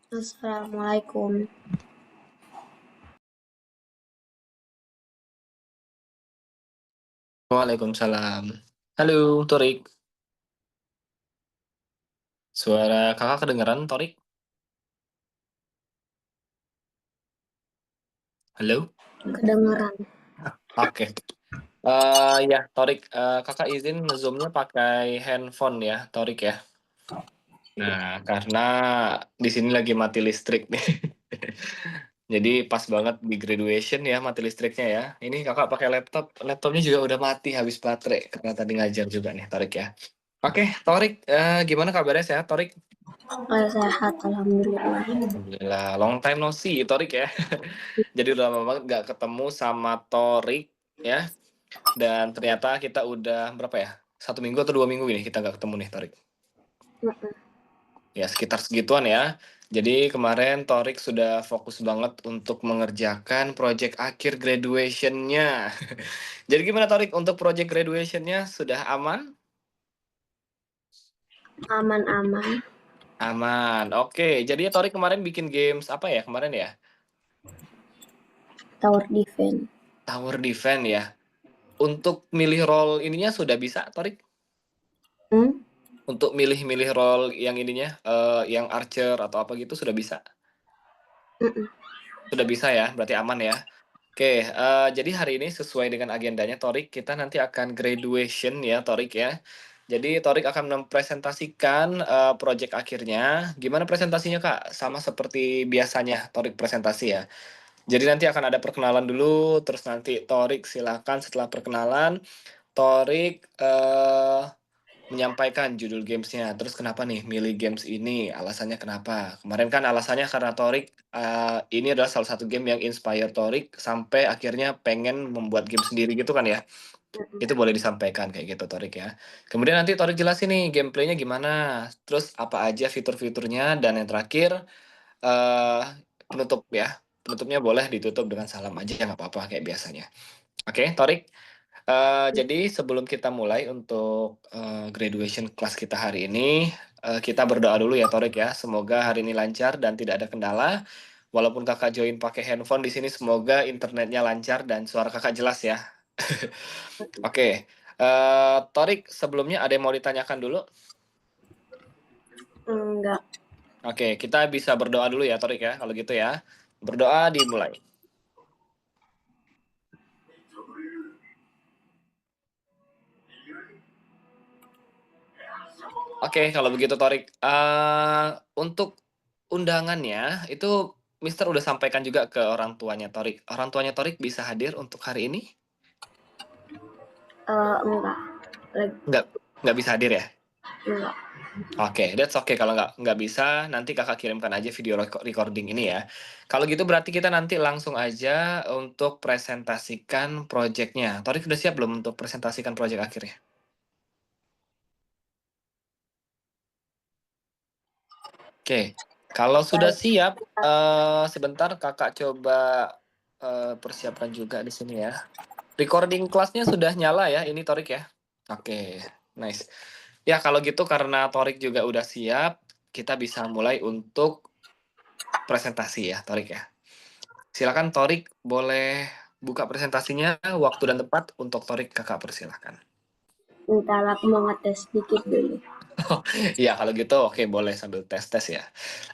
Assalamualaikum. Waalaikumsalam. Halo, Torik. Suara kakak kedengeran, Torik? Halo? Kedengeran. Oke. Ya, Torik, kakak izin nge-zoom-nya pakai handphone ya, Torik ya. Nah, karena di sini lagi mati listrik nih. Jadi pas banget di graduation ya mati listriknya ya. Ini kakak pakai laptop, laptopnya juga udah mati habis baterai karena tadi ngajar juga nih, Torik ya. Oke, Torik, gimana kabarnya, sehat, Torik? Sehat, alhamdulillah. Alhamdulillah, long time no see, Torik ya. Jadi udah lama banget gak ketemu sama Torik ya. Dan ternyata kita udah berapa ya? 1 minggu atau 2 minggu ini kita gak ketemu nih, Torik. Ya sekitar segituan ya. Jadi kemarin Torik sudah fokus banget untuk mengerjakan project akhir graduation-nya. Jadi gimana, Torik, untuk project graduation-nya sudah aman? Aman-aman. Aman. Oke, jadi Torik kemarin bikin games apa ya kemarin ya? Tower defense. Tower defense ya. Untuk milih role ininya sudah bisa, Torik? Untuk milih-milih role yang ininya, yang archer atau apa gitu sudah bisa? Sudah bisa ya, berarti aman ya. Oke, jadi hari ini sesuai dengan agendanya Torik, kita nanti akan graduation ya, Torik ya. Jadi Torik akan mempresentasikan project akhirnya. Gimana presentasinya, Kak? Sama seperti biasanya Torik presentasi ya. Jadi nanti akan ada perkenalan dulu, terus nanti Torik silakan setelah perkenalan, Torik menyampaikan judul gamesnya. Terus kenapa nih milih games ini? Alasannya kenapa? Kemarin kan alasannya karena Torik ini adalah salah satu game yang inspire Torik sampai akhirnya pengen membuat game sendiri gitu kan ya. Itu boleh disampaikan kayak gitu, Torik ya. Kemudian nanti Torik jelasin nih gameplaynya gimana. Terus apa aja fitur-fiturnya, dan yang terakhir eh penutup ya. Penutupnya boleh ditutup dengan salam aja, nggak apa-apa kayak biasanya. Oke, Torik. Jadi sebelum kita mulai untuk graduation kelas kita hari ini, kita berdoa dulu ya, Torik ya. Semoga hari ini lancar dan tidak ada kendala. Walaupun kakak join pakai handphone di sini, semoga internetnya lancar dan suara kakak jelas ya. Oke, Torik, sebelumnya ada yang mau ditanyakan dulu? Enggak. Oke, kita bisa berdoa dulu ya, Torik ya. Kalau gitu ya, berdoa dimulai. Oke, kalau begitu Torik, untuk undangannya itu Mister udah sampaikan juga ke orang tuanya Torik. Orang tuanya Torik bisa hadir untuk hari ini? Enggak. Lagi Nggak nggak bisa hadir ya? enggak. Oke, that's okay kalau nggak bisa, nanti Kakak kirimkan aja video recording ini ya. Kalau gitu berarti kita nanti langsung aja untuk presentasikan proyeknya. Torik udah siap belum untuk presentasikan proyek akhirnya? Oke, kalau sudah siap, sebentar Kakak coba, persiapkan juga di sini ya. Recording kelasnya sudah nyala ya ini Torik ya? Oke, nice. Ya kalau gitu karena Torik juga udah siap, kita bisa mulai untuk presentasi ya Torik ya. Silakan Torik boleh buka presentasinya, waktu dan tempat untuk Torik Kakak persilahkan. Bentar aku mau ngetes sedikit dulu. Iya kalau gitu oke boleh sambil tes-tes ya.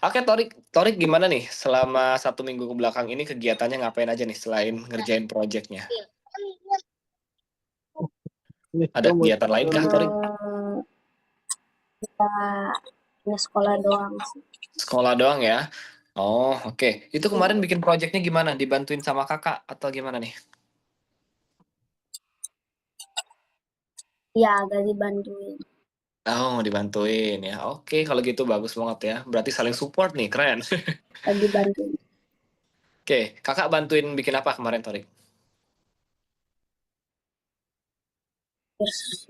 Oke Torik, Torik gimana nih selama 1 minggu ke belakang ini kegiatannya ngapain aja nih selain ngerjain proyeknya? Ada kegiatan lain kah Torik? Eh, kita hanya sekolah doang sih. Sekolah doang ya? Oh oke. Itu kemarin bikin proyeknya gimana? Dibantuin sama kakak atau gimana nih? Ya, agak dibantuin. Oh dibantuin ya. Oke kalau gitu bagus banget ya. Berarti saling support nih, keren. Agak dibantuin. Oke, kakak bantuin bikin apa kemarin Torik? Terus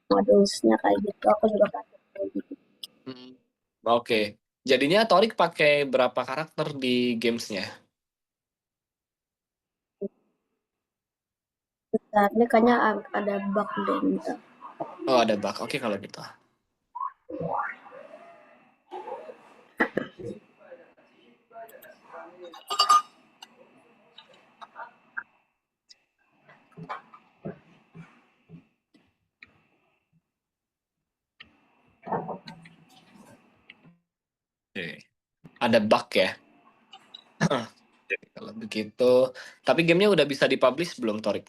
modusnya kayak gitu. Aku juga pakai kayak gitu. Hmm, oke. Jadinya Torik pakai berapa karakter di gamesnya? Bentar, ini kayaknya ada bug deh. Bentar. Oh ada bug. Oke kalau gitu. Oke. Ada bug ya. Kalau begitu. Tapi gamenya udah bisa dipublish belum Torik?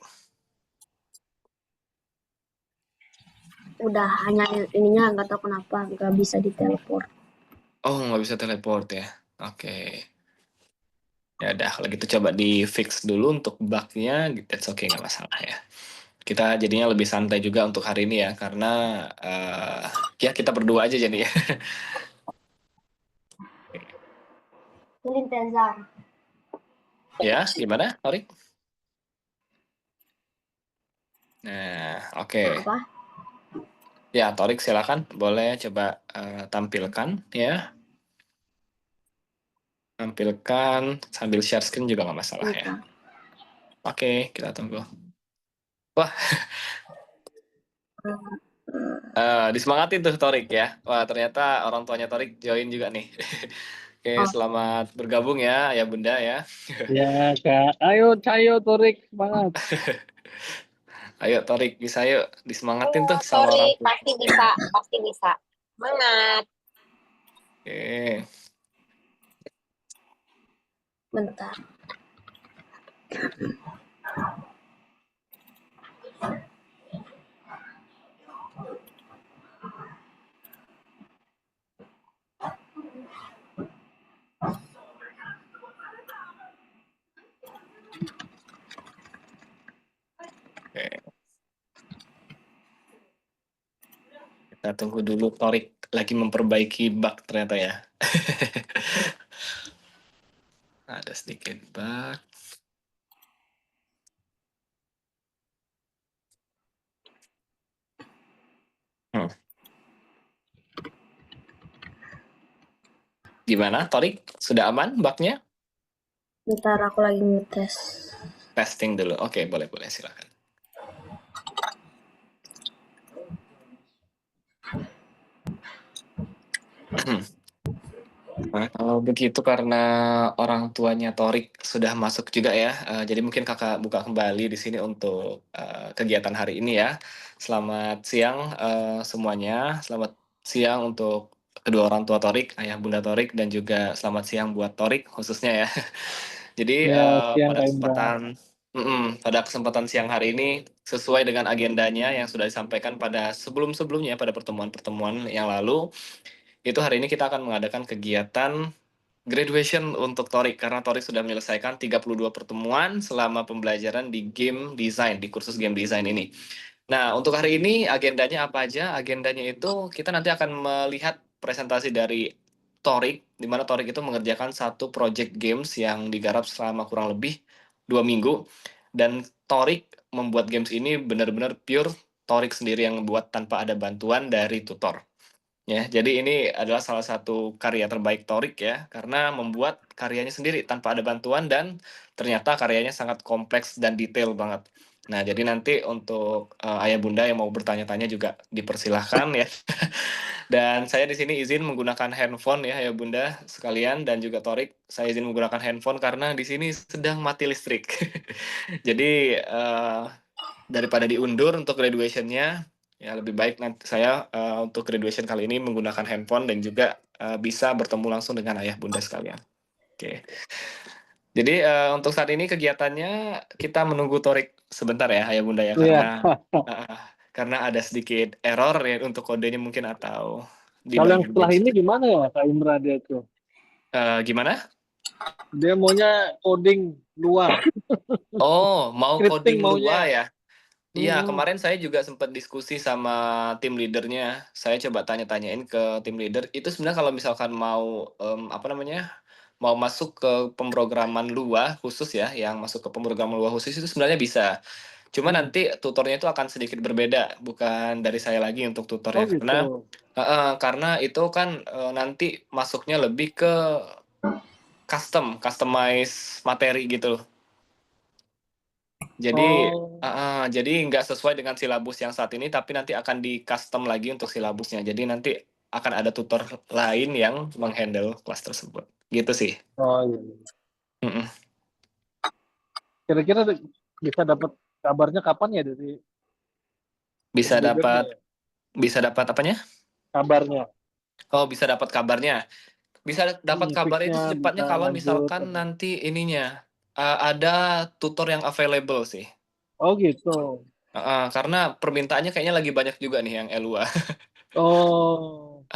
Udah hanya ininya nggak tahu kenapa nggak bisa diteleport. Oh nggak bisa teleport ya. Oke. Ya udah kalau gitu coba di fix dulu untuk bugnya. That's okay nggak masalah ya. Kita jadinya lebih santai juga untuk hari ini ya karena ya kita berdua aja jadi ya. Lintezar. Ya gimana Torik? Nah oke. Apa? Ya Torik silakan boleh coba tampilkan ya. Tampilkan sambil share screen juga nggak masalah ya. Bentar. Oke kita tunggu. Wah disemangatin tuh Torik ya. Wah ternyata orang tuanya Torik join juga nih. Oke Oh, selamat bergabung ya ya Bunda ya. Ya, Kak. Ayo, cayo, Torik, semangat. Ayo Torik bisa yuk disemangatin tuh sama Sorry, orang tua. pasti bisa, pasti bisa. Semangat. Oke. bentar. Oke. Kita tunggu dulu Torik lagi memperbaiki bug ternyata ya. Ada sedikit bug. Hmm. Gimana Torik? Sudah aman bugnya? Bentar aku lagi ngetes. Testing dulu. Oke, boleh boleh silakan. Nah, kalau begitu karena orang tuanya Torik sudah masuk juga ya, jadi mungkin kakak buka kembali di sini untuk kegiatan hari ini ya. Selamat siang semuanya, selamat siang untuk kedua orang tua Torik, ayah bunda Torik, dan juga selamat siang buat Torik khususnya ya. Jadi Ya, siang, pada Kak Indra. kesempatan Pada kesempatan siang hari ini, sesuai dengan agendanya yang sudah disampaikan pada sebelum-sebelumnya, pada pertemuan-pertemuan yang lalu, itu hari ini kita akan mengadakan kegiatan graduation untuk Torik, karena Torik sudah menyelesaikan 32 pertemuan selama pembelajaran di game design, di kursus game design ini. Nah, untuk hari ini agendanya apa aja? Agendanya itu kita nanti akan melihat presentasi dari Torik, di mana Torik itu mengerjakan satu project games yang digarap selama kurang lebih 2 minggu. Dan Torik membuat games ini benar-benar pure Torik sendiri yang membuat tanpa ada bantuan dari tutor. Ya, jadi ini adalah salah satu karya terbaik Torik ya, karena membuat karyanya sendiri tanpa ada bantuan dan ternyata karyanya sangat kompleks dan detail banget. Nah, jadi nanti untuk ayah bunda yang mau bertanya-tanya juga dipersilahkan ya. Dan saya di sini izin menggunakan handphone ya ayah bunda sekalian dan juga Torik. Saya izin menggunakan handphone karena di sini sedang mati listrik. Jadi daripada diundur untuk graduation-nya, ya lebih baik nanti saya untuk graduation kali ini menggunakan handphone dan juga bisa bertemu langsung dengan ayah bunda sekalian. Oke. Jadi untuk saat ini kegiatannya kita menunggu Torik sebentar ya ayah bunda ya, Iya. karena ada sedikit error ya untuk kodenya mungkin atau di Kalau yang bagian setelah games. ini gimana ya Kak Indra dia tuh? Gimana? Dia maunya coding luar, Oh, mau scripting coding luar maunya. ya? Iya, Hmm. kemarin saya juga sempat diskusi sama tim leadernya. Saya coba tanya-tanyain ke tim leader. Itu sebenarnya kalau misalkan mau apa namanya, mau masuk ke pemrograman luar khusus ya, yang masuk ke pemrograman luar khusus itu sebenarnya bisa. Cuma nanti tutornya itu akan sedikit berbeda, bukan dari saya lagi untuk Oh tutornya gitu. karena itu kan nanti masuknya lebih ke customize materi gitu. Jadi Oh, jadi nggak sesuai dengan silabus yang saat ini, tapi nanti akan di-custom lagi untuk silabusnya. Jadi nanti akan ada tutor lain yang meng-handle kelas tersebut. Gitu sih. oh iya. Mhm. Kira-kira bisa dapat kabarnya kapan ya dari tim Bisa leadernya dapat ya? bisa dapat apanya? Kabarnya. Oh, bisa dapat kabarnya. Bisa dapat kabarnya itu Fixnya bisa secepatnya kalau lanjut. misalkan nanti ininya, ada tutor yang available sih. Oh gitu. Karena permintaannya kayaknya lagi banyak juga nih yang LUA. Oh,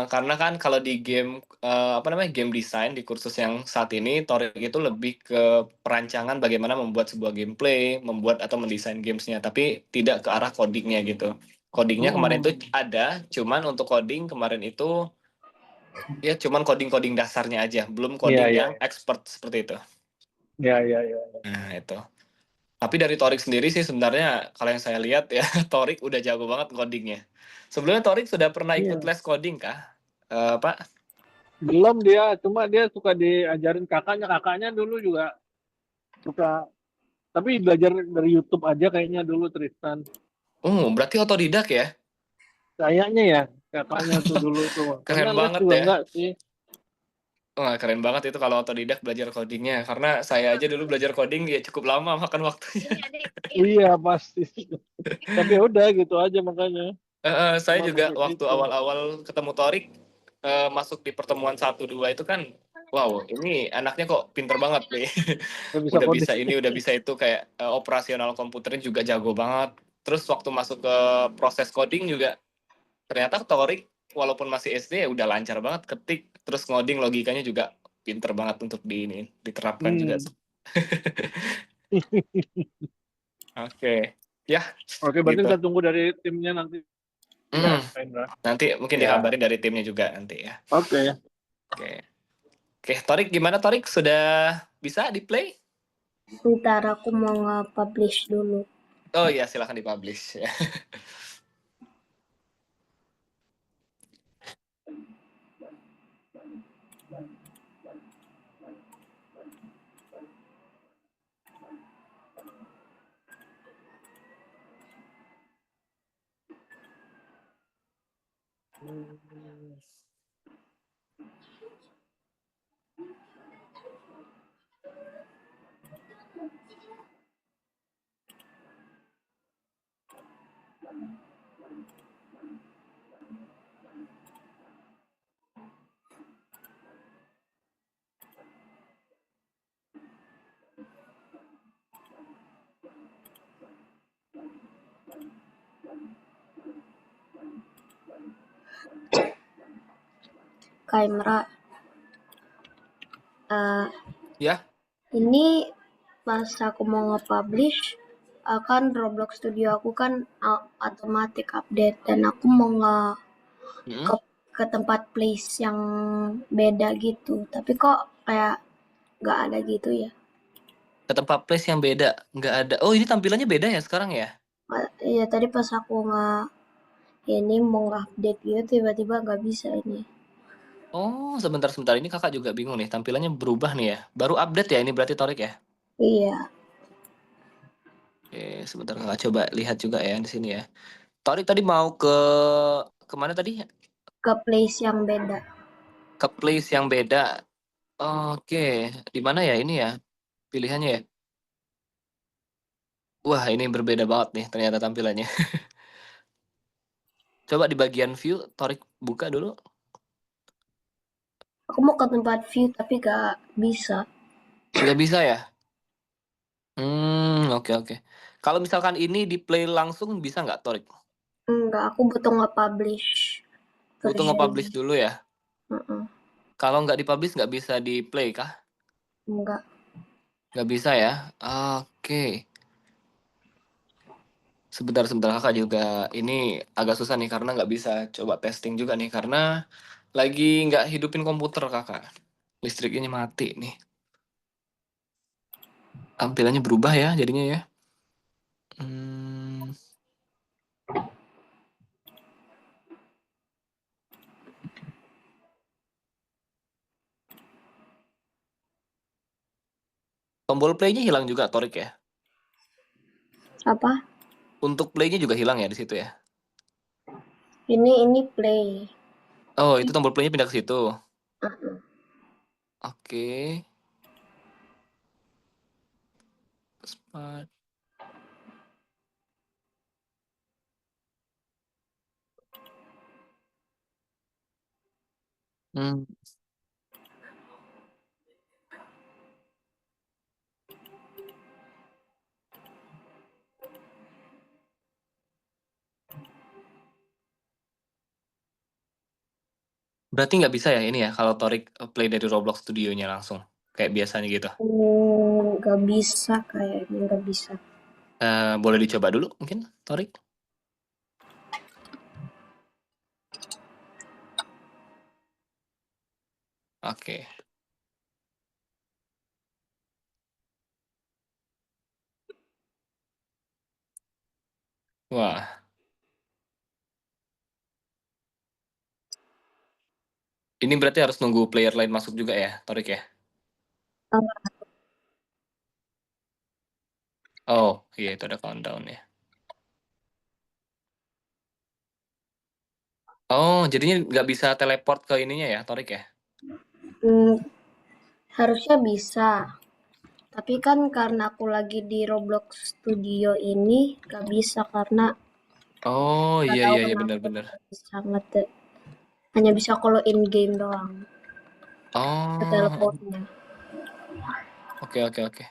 Karena kan kalau di game, apa namanya, game design di kursus yang saat ini, Torik itu lebih ke perancangan bagaimana membuat sebuah gameplay, membuat atau mendesain games-nya, tapi tidak ke arah coding-nya gitu. Coding-nya kemarin itu ada, cuman untuk coding kemarin itu, ya cuman coding-coding dasarnya aja, belum iya coding iya yang expert seperti itu. iya iya iya. Nah, itu. Tapi dari Torik sendiri sih sebenarnya kalau yang saya lihat ya, Torik udah jago banget coding-nya. Sebelumnya Torik sudah pernah ikut Iya. les coding kah? Pak? Belum dia, cuma dia suka diajarin kakaknya. Kakaknya dulu juga suka, tapi belajar dari YouTube aja kayaknya dulu Tristan. Berarti otodidak ya? Kayaknya ya, kakaknya tuh dulu tuh. Karena Keren les banget juga ya. enggak sih. Wah, keren banget itu kalau otodidak belajar codingnya. Karena saya aja dulu belajar coding ya cukup lama makan waktunya. Iya pasti. Tapi ya udah gitu aja makanya. Saya Cuma juga nunggu waktu itu. awal-awal ketemu Torik, masuk di pertemuan 1-2 itu kan, wow, ini anaknya kok pinter banget nih. Nggak bisa Udah coding. bisa ini, udah bisa itu, kayak operasional komputernya juga jago banget. Terus waktu masuk ke proses coding juga, ternyata Torik walaupun masih SD ya udah lancar banget ketik, terus ngoding logikanya juga pinter banget untuk diterapkan juga. Oke, ya Oke, berarti gitu. kita tunggu dari timnya nanti ya, Mm, Kak Indra. Nanti mungkin Ya. dikabarin dari timnya juga nanti ya. Oke. Oke. Oke, Torik gimana Torik? Sudah bisa di-play? Ntar aku mau nge-publish dulu. Oh iya, silahkan di-publish ya. Kaimra. Ya? Ini pas aku mau nge-publish, kan Roblox Studio aku kan automatic update dan aku mau Mm-mm. ke tempat place yang beda gitu. Tapi kok kayak nggak ada gitu ya. Ke tempat place yang beda, nggak ada. Oh, ini tampilannya beda ya sekarang ya? Iya tadi pas aku ini mau update gitu tiba-tiba nggak bisa ini. Oh, sebentar-sebentar ini kakak juga bingung nih. Tampilannya berubah nih ya. Baru update ya ini berarti Torik ya? Iya, Oke, sebentar kakak coba lihat juga ya di sini ya. Torik tadi mau kemana tadi? ke place yang beda. Ke place yang beda. Oke, di mana ya ini ya pilihannya ya? Wah, ini berbeda banget nih ternyata tampilannya. Coba di bagian view, Torik buka dulu. Aku mau ke tempat view tapi nggak bisa. Nggak bisa ya? Oke oke. Kalau misalkan ini di play langsung bisa nggak, Torik? Enggak, aku butuh nge-publish Butuh nge-publish versionnya. dulu ya. Heeh, Kalau nggak di-publish nggak bisa di play kah? enggak. Nggak bisa ya? Oke. Sebentar-sebentar kakak juga ini agak susah nih karena nggak bisa coba testing juga nih karena lagi nggak hidupin komputer kakak. Listriknya mati nih. Tampilannya berubah ya jadinya ya. Hmm, tombol play-nya hilang juga Torik ya. Apa? Untuk play-nya juga hilang ya di situ ya. Ini play. Oh, itu tombol play-nya pindah ke situ. Heeh. Oke. Smart. Hmm. Berarti nggak bisa ya ini ya kalau Torik play dari Roblox Studionya langsung kayak biasanya gitu. Nggak bisa kayaknya nggak bisa. Boleh dicoba dulu mungkin Torik. Oke. Wah, ini berarti harus nunggu player lain masuk juga ya, Torik ya? Enggak. Oh, iya itu ada countdown ya. Oh, jadinya nggak bisa teleport ke ininya ya, Torik ya? Hmm, harusnya bisa. Tapi kan karena aku lagi di Roblox Studio ini nggak bisa karena Oh, nggak iya tahu iya iya kenapa benar-benar. nggak bisa hanya bisa kalau in game doang ke Oh, teleportnya. oke oke oke.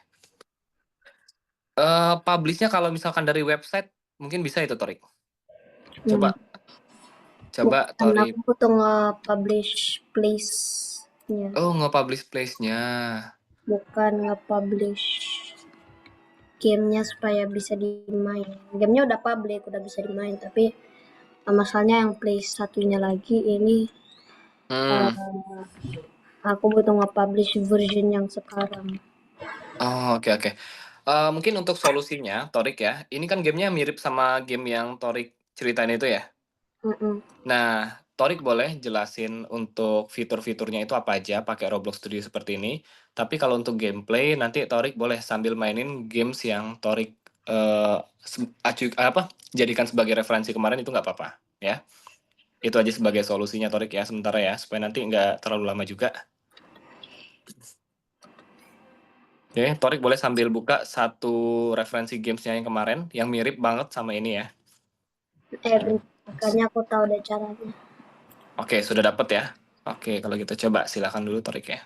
Publishnya kalau misalkan dari website mungkin bisa itu, Torik. Hmm. Coba coba Bukan aku Torik. butuh nge-publish place-nya, Oh, nge-publish place-nya. bukan nge-publish gamenya supaya bisa dimain. Gamenya udah public, udah bisa dimain, tapi masalahnya yang place satunya lagi ini Hmm. aku butuh nge-publish version yang sekarang. Oh, oke oke. Mungkin untuk solusinya, Torik ya, ini kan gamenya mirip sama game yang Torik ceritain itu ya? Mm-mm. Nah, Torik boleh jelasin untuk fitur-fiturnya itu apa aja pakai Roblox Studio seperti ini. Tapi kalau untuk gameplay, nanti Torik boleh sambil mainin games yang Torik jadikan sebagai referensi kemarin itu nggak apa-apa, ya. Itu aja sebagai solusinya Torik ya, sementara ya, supaya nanti nggak terlalu lama juga. Oke, Torik boleh sambil buka satu referensi gamesnya yang kemarin, yang mirip banget sama ini ya. Makanya aku tahu deh caranya. Oke, sudah dapet ya. Oke, kalau gitu coba silakan dulu Torik ya.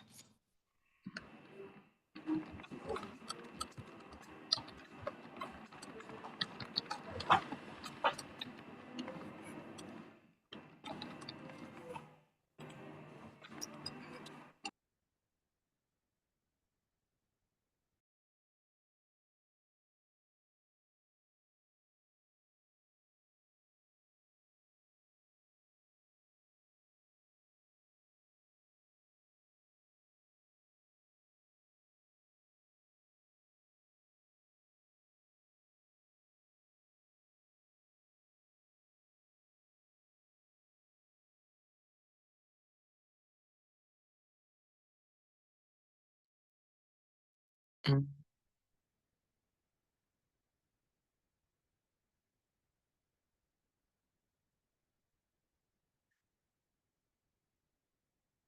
Hmm.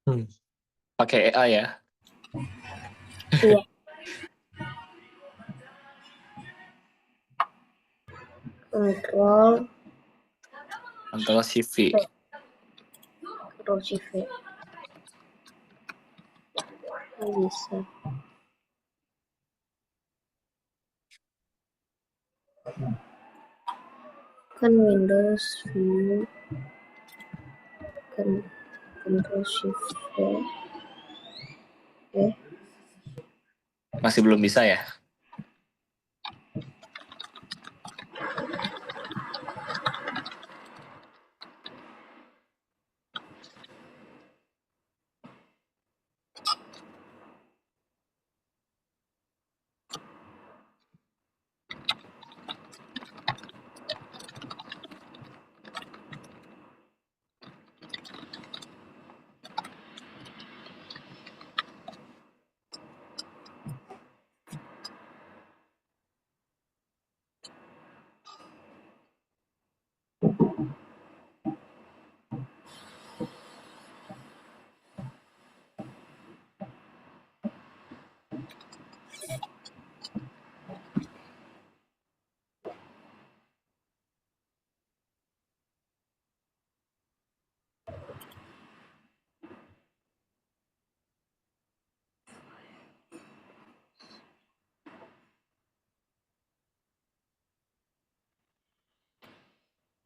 Hmm. Pakai AI ya? Iya. Control Control Shift V. Control Shift V. Oh, bisa. Kan Windows View kan Control Shift V. Masih belum bisa ya?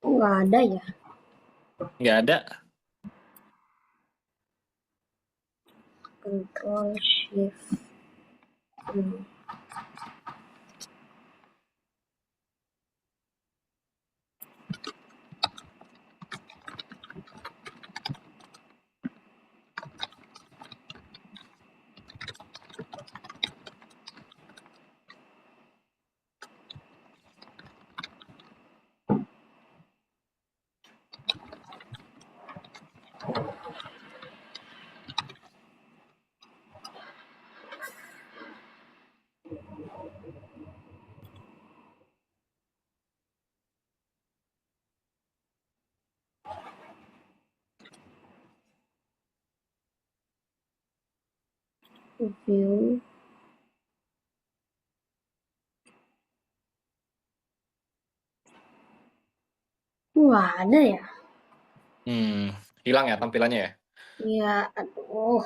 Nggak ada ya? Nggak ada. Control Shift V. View. Nggak ada ya? Hilang ya tampilannya ya? Iya, aduh.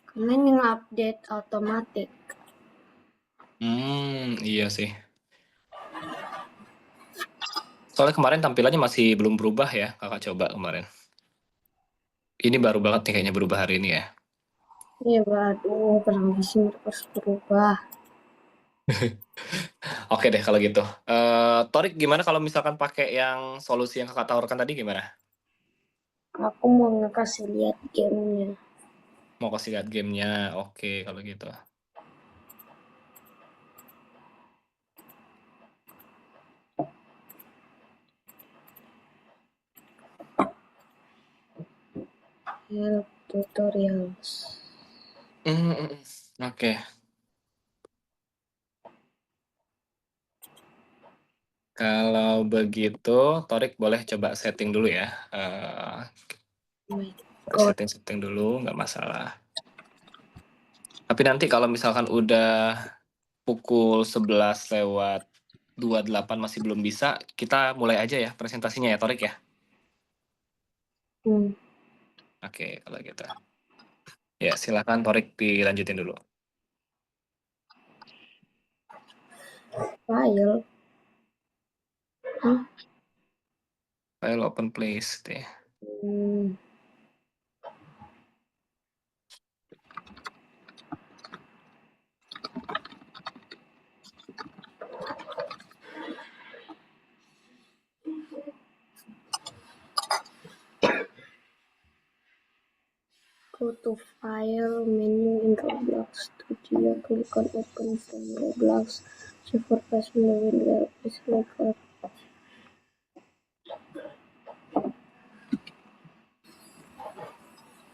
Kemarin yang update otomatis. Iya sih. Soalnya kemarin tampilannya masih belum berubah ya, kakak coba kemarin. Ini baru banget nih kayaknya berubah hari ini ya. Iya, aduh, kenapa sih harus berubah? Oke deh kalau gitu. Torik gimana kalau misalkan pakai yang solusi yang kakak tawarkan tadi gimana? Aku mau ngasih lihat gamenya. Mau kasih lihat gamenya? Oke kalau gitu. Help tutorials. Oke. Kalau begitu, Torik boleh coba setting dulu ya. Oh my God. Setting dulu, nggak masalah. Tapi nanti kalau misalkan udah pukul 11 lewat 28 masih belum bisa, kita mulai aja ya presentasinya ya, Torik ya. Hmm, Oke, kalau gitu. Ya, silakan Torik dilanjutin dulu. file. File open place deh. Hmm, go to file menu in Roblox Studio. Click on open from Roblox. Supervise the window is record.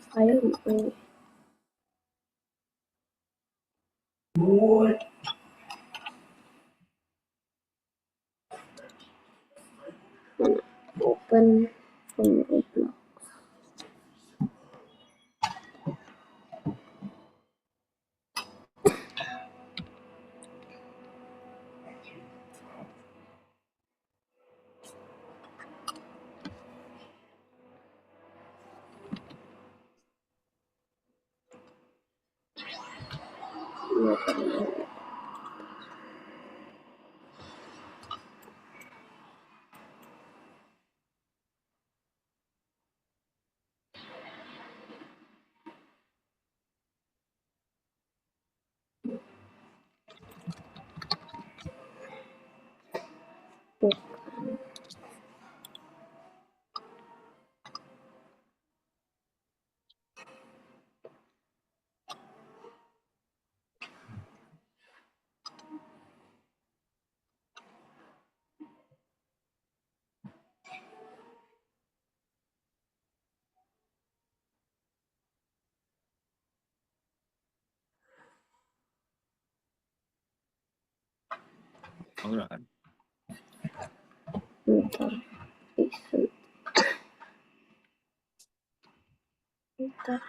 File ini. Open from Roblox. Oh, udah kan. Bentar. Bentar.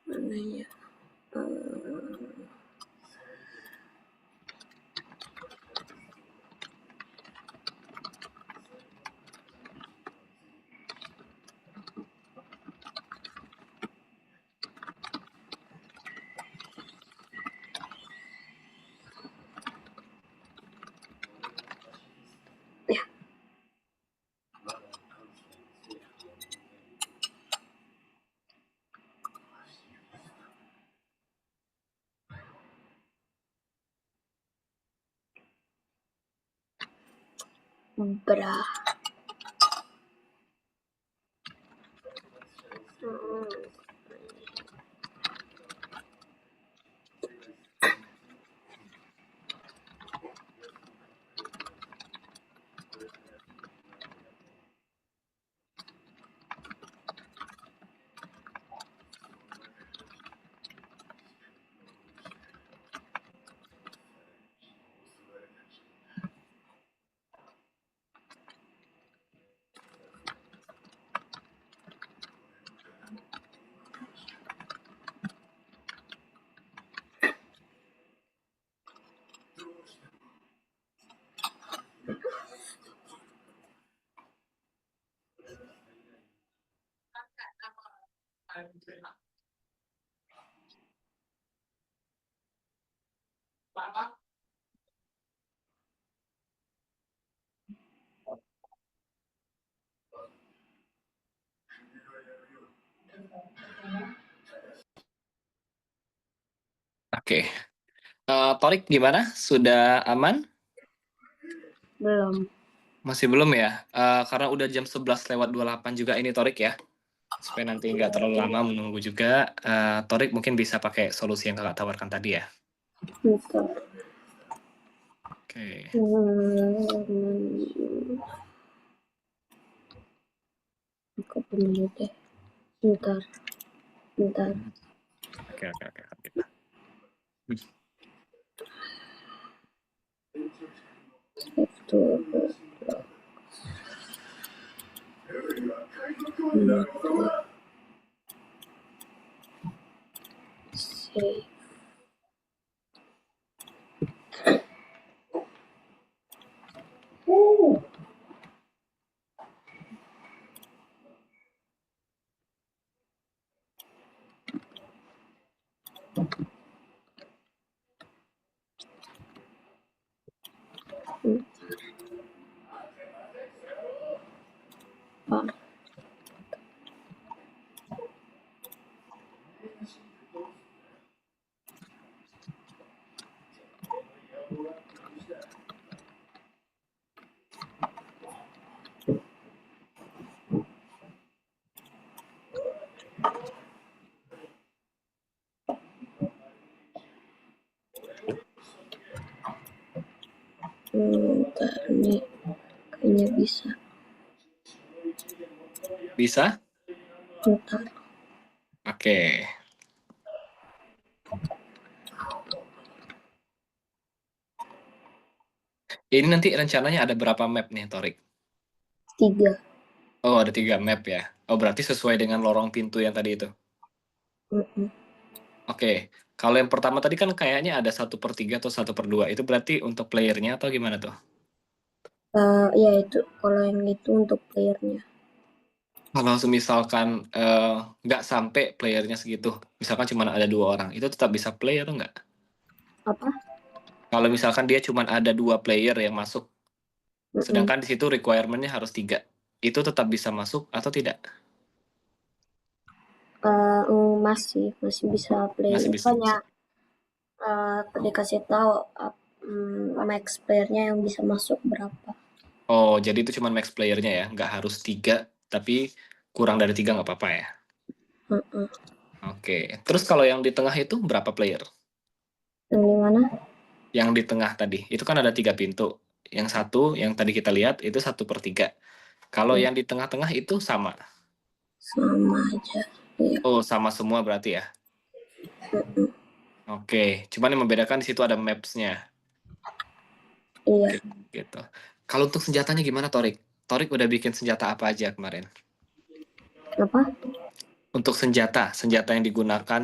Mana ya? Brah. Oke. Torik gimana? Sudah aman? Belum. Masih belum ya? Karena udah jam 11:28 juga ini Torik ya. Supaya nanti nggak terlalu lama menunggu juga. Torik mungkin bisa pakai solusi yang kakak tawarkan tadi ya. Bentar. Oke. Aku dulu deh. Bentar. Oke. Save to save. Bentar nih. Kayaknya bisa. Bisa? Bentar. Oke. Ini nanti rencananya ada berapa map nih, Torik? 3. Oh, ada 3 map ya. Oh, berarti sesuai dengan lorong pintu yang tadi itu. Mm-mm. Oke. Kalau yang pertama tadi kan kayaknya ada 1/3 atau 1/2. Itu berarti untuk playernya atau gimana tuh? Ya itu kalau yang itu untuk playernya. Kalau semisalkan nggak sampai playernya segitu, misalkan cuma ada 2 orang, itu tetap bisa play atau nggak? Apa? Kalau misalkan dia cuma ada 2 player yang masuk, Mm-mm. sedangkan di situ requirement-nya harus 3, itu tetap bisa masuk atau tidak? Masih bisa play. Masih bisa Makanya masuk. dikasih tahu max playernya yang bisa masuk berapa. Oh, jadi itu cuma max playernya ya, nggak harus 3, tapi kurang dari 3 nggak apa-apa ya? Mm-mm. Oke. Terus kalau yang di tengah itu berapa player? Yang di mana? Yang di tengah tadi, itu kan ada 3 pintu. Yang satu, yang tadi kita lihat, itu 1/3. Kalau yang di tengah-tengah itu sama. Sama aja. Iya. Oh, sama semua berarti ya? Mm-mm. Oke, cuman yang membedakan di situ ada maps-nya. Iya. Oke, gitu. Kalau untuk senjatanya gimana, Torik? Torik udah bikin senjata apa aja kemarin? Apa? Untuk senjata yang digunakan,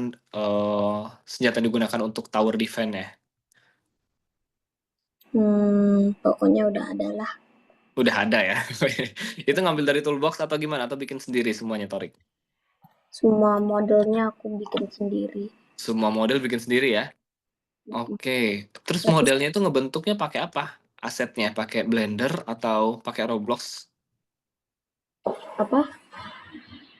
senjata yang digunakan untuk tower defense ya? Pokoknya udah ada lah. Udah ada ya? Itu ngambil dari toolbox atau gimana? Atau bikin sendiri semuanya, Torik? Semua modelnya aku bikin sendiri. Semua model bikin sendiri ya? Oke. Terus Tapi modelnya itu ngebentuknya pakai apa? Asetnya pakai Blender atau pakai Roblox? apa?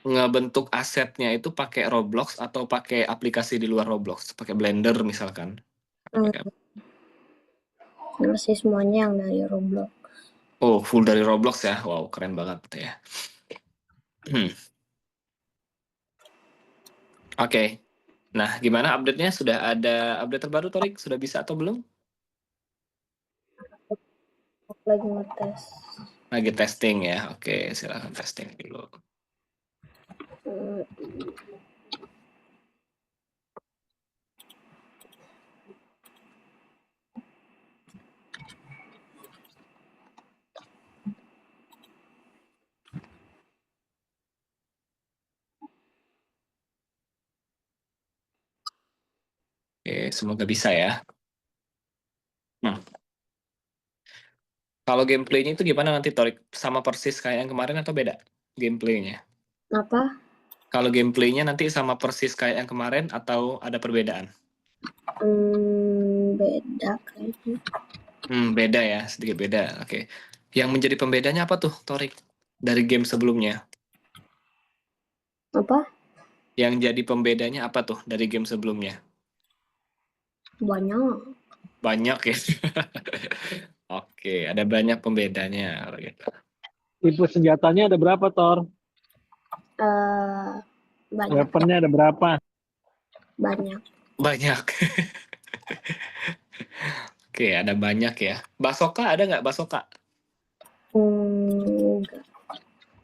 Ngebentuk asetnya itu pakai Roblox atau pakai aplikasi di luar Roblox? Pakai Blender misalkan. Pakai apa? Masih semuanya yang dari Roblox. Oh, full dari Roblox ya. Wow, keren banget ya. Hmm. Oke. Nah, gimana update-nya? Sudah ada update terbaru, Torik? Sudah bisa atau belum? Aku lagi ngetes. Lagi testing ya. Oke, silakan testing dulu. Hmm, Oke, semoga bisa ya. Hmm. Kalau gameplaynya itu gimana nanti, Torik? Sama persis kayak yang kemarin atau beda gameplaynya? Apa? Kalau gameplaynya nanti sama persis kayak yang kemarin atau ada perbedaan? Beda kayaknya. Beda ya, sedikit beda. Oke. Yang menjadi pembedanya apa tuh, Torik? Dari game sebelumnya? Apa? Yang jadi pembedanya apa tuh dari game sebelumnya? Banyak. Banyak ya. Oke, ada banyak pembedanya kalau gitu. Tipe senjatanya ada berapa, Tor? eh banyak. Weaponnya ada berapa? Banyak. Banyak. Oke, ada banyak ya. Basoka ada nggak basoka? Enggak.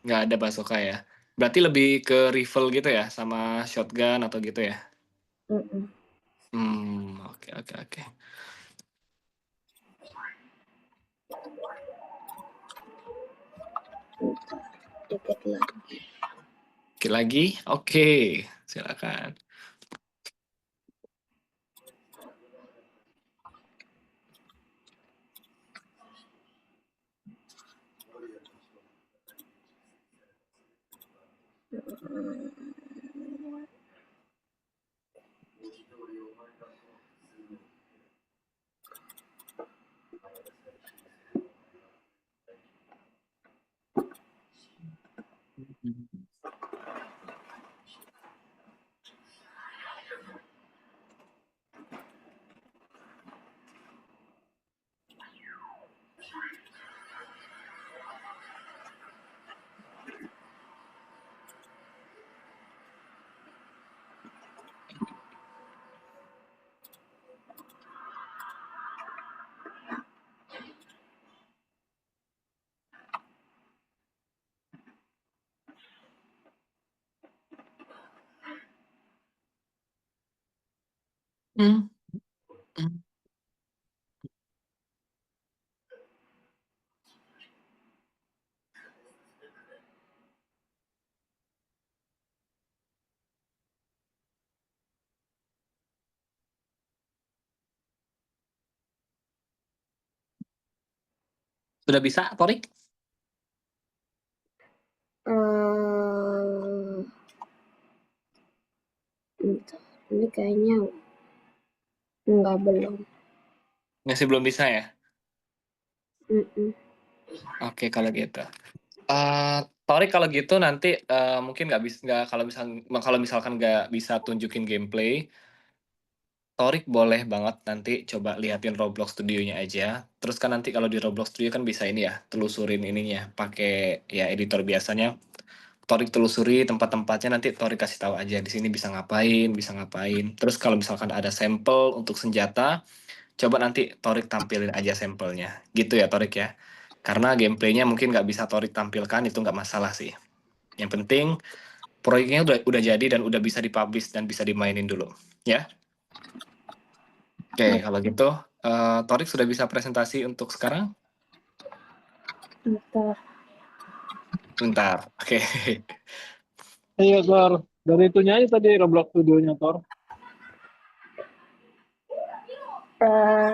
Nggak ada basoka ya. Berarti lebih ke rifle gitu ya, sama shotgun atau gitu ya? Mm-mm. Oke, oke, oke. Bentar, dikit lagi. Oke lagi? Oke, silakan. Hmm. Hmm. Sudah bisa, Torik? Bentar, ini kayaknya enggak, belum. Masih belum bisa ya? Mm-mm. Oke, kalau gitu. Torik kalau gitu nanti mungkin nggak bisa, nggak kalau misalkan nggak bisa tunjukin gameplay, Torik boleh banget nanti coba liatin Roblox Studio-nya aja. Terus kan nanti kalau di Roblox Studio kan bisa ini ya, telusurin ininya, pakai ya editor biasanya. Torik telusuri tempat-tempatnya, nanti Torik kasih tahu aja di sini bisa ngapain, bisa ngapain. Terus kalau misalkan ada sampel untuk senjata, coba nanti Torik tampilin aja sampelnya. Gitu ya Torik ya. Karena gameplaynya mungkin nggak bisa Torik tampilkan, itu nggak masalah sih. Yang penting proyeknya udah jadi dan udah bisa dipublish dan bisa dimainin dulu. Ya. Oke, kalau gitu Torik sudah bisa presentasi untuk sekarang? Bentar. Bentar. Oke. Iya, Tor. Dari itunya aja tadi Roblox Studio-nya, Tor.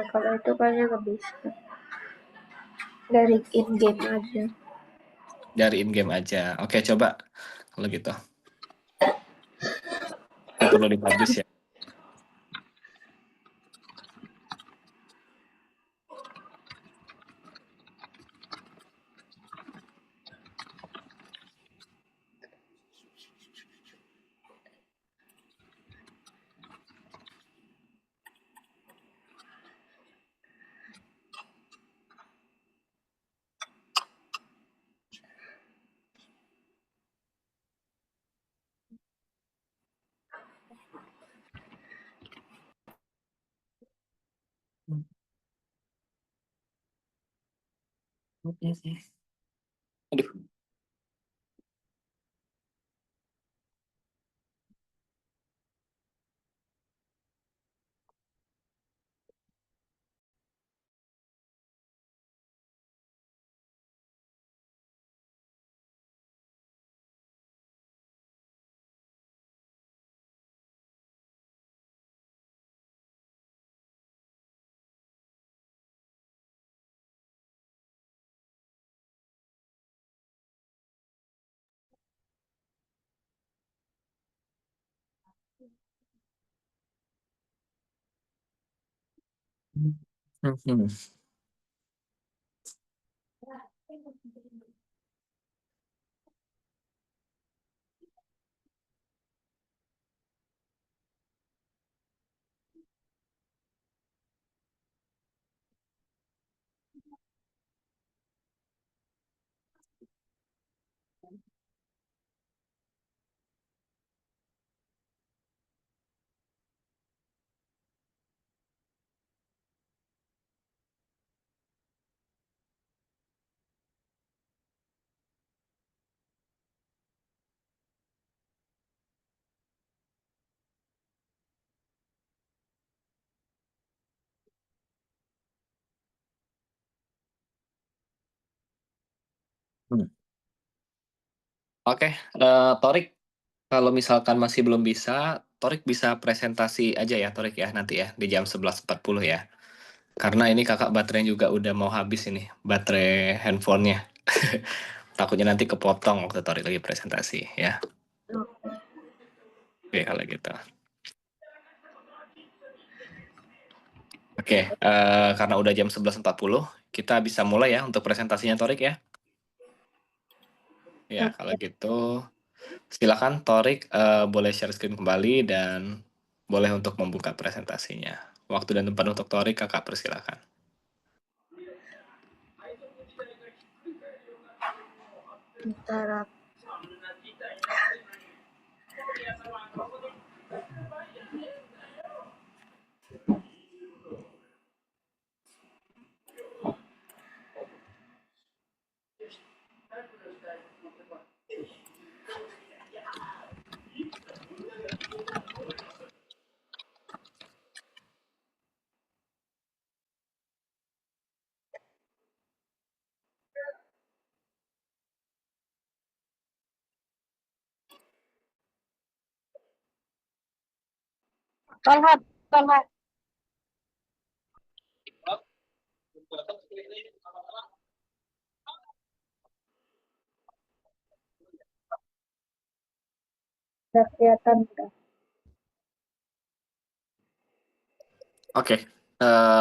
Kalau itu kayaknya nggak bisa. Dari in-game aja. Dari in-game aja. Oke, coba kalau gitu. Nggak perlu dipublish ya. Aduh. Hmm. Hmm. Oke, Torik, kalau misalkan masih belum bisa, Torik bisa presentasi aja ya, Torik ya, nanti ya, di jam 11.40 ya. Karena ini kakak baterainya juga udah mau habis ini, baterai handphonenya. Takutnya nanti kepotong waktu Torik lagi presentasi ya. Oke, kalau gitu. Oke, karena udah jam 11.40, kita bisa mulai ya untuk presentasinya Torik ya. Ya, kalau gitu silakan Torik boleh share screen kembali dan boleh untuk membuka presentasinya. Waktu dan tempat untuk Torik kakak persilakan. Bentar. Tonhat, tonhat. Udah kelihatan udah. Oke,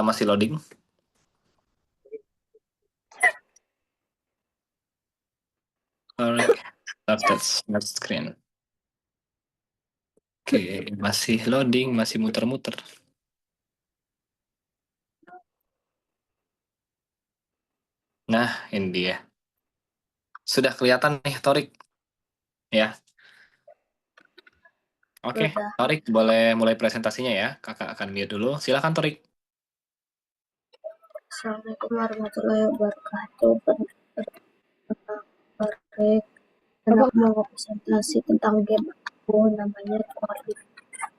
masih loading. Alright, started smart screen. Oke, masih loading, masih muter-muter. Nah, ini dia. Sudah kelihatan nih, Torik. Ya. Oke, Udah. Torik boleh mulai presentasinya ya. Kakak akan mute dulu. Silakan, Torik. Assalamualaikum warahmatullahi wabarakatuh. Baik, dan aku mau presentasi tentang game aku namanya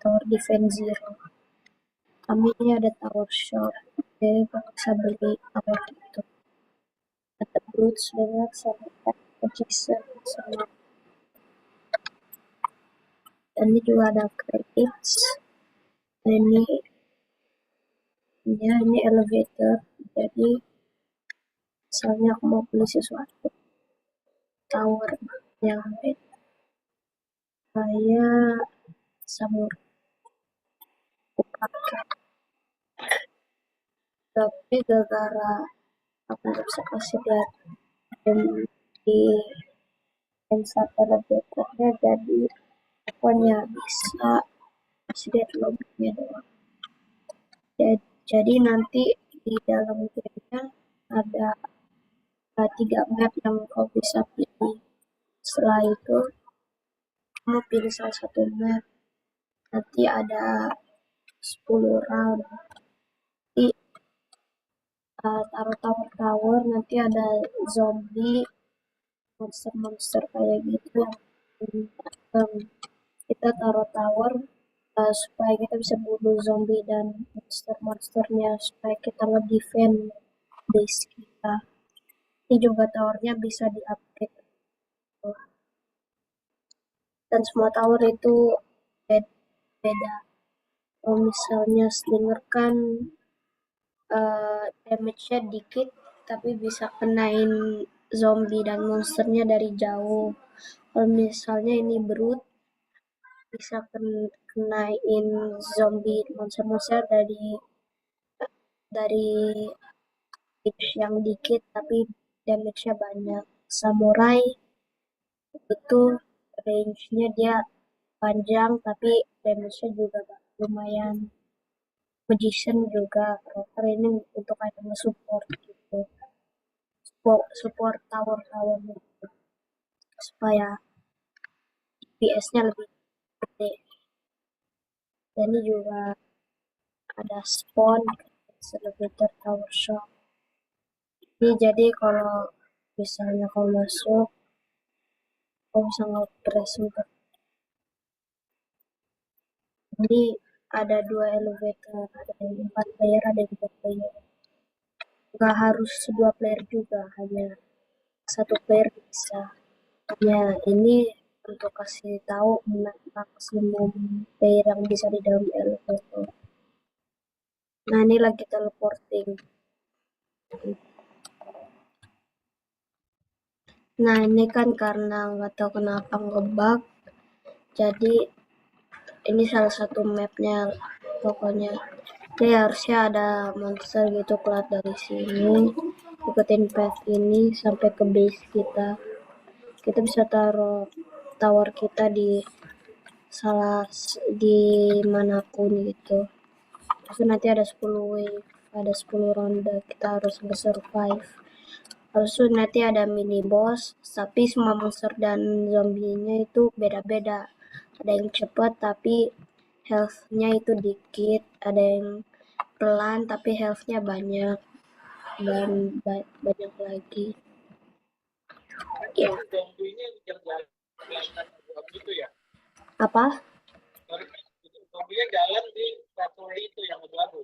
Tower Defense Zero. Kami ini ada tower shop, jadi kalau bisa beli tower itu. Ada brute, sword, sama adjacent, sama dan ini juga ada credits. Dan ini elevator, jadi misalnya aku mau beli sesuatu tower yang beda, saya samurai pakai, tapi gara-gara aku nggak bisa kasih lihat di insert elevatornya, jadi pokoknya bisa kasih lihat lobbynya doang. Jadi nanti di dalam gamenya ada 3 map yang kau bisa pilih. Setelah itu kamu pilih salah satu map, nanti ada 10 round. Nanti taruh tower-tower, nanti ada zombie, monster-monster kayak gitu yang kita taruh tower supaya kita bisa bunuh zombie dan monster-monsternya, supaya kita nge-defend base kita. Ini juga towernya bisa di-upgrade. Dan semua tower itu beda. Kalau misalnya Slinger kan damage-nya dikit, tapi bisa kenain zombie dan monsternya dari jauh. Kalau misalnya ini Brute, bisa kenain zombie monster-monster dari damage yang dikit, tapi damage-nya banyak. Samurai itu range-nya dia panjang, tapi damage-nya juga lumayan. Magician juga, rocker ini untuk item support gitu. Support tower-tower gitu. Supaya DPS-nya lebih gede. Dan ini juga ada spawn elevator tower shop. Ini jadi kalau misalnya kau masuk, kau bisa nge-press untuk ini ada 2 elevator, ada yang 4 player, ada yang 2 player. Nggak harus 2 player juga, hanya 1 player bisa. Ya, ini untuk kasih tahu maksimum player yang bisa di dalam elevator. Nah, ini lagi teleporting. Nah, ini kan karena nggak tahu kenapa ngebug, jadi ini salah satu mapnya pokoknya. Jadi harusnya ada monster gitu keluar dari sini, ikutin path ini sampai ke base kita. Kita bisa taruh tower kita di manapun gitu. Terus nanti ada 10 wave, ada 10 ronde, kita harus survive. Terus nanti ada mini boss, tapi semua monster dan zombie-nya itu beda-beda. Ada yang cepat tapi health-nya itu dikit, ada yang pelan tapi health-nya banyak, dan banyak lagi. Ya. Apa? Zombinya jalan di factory itu yang baru.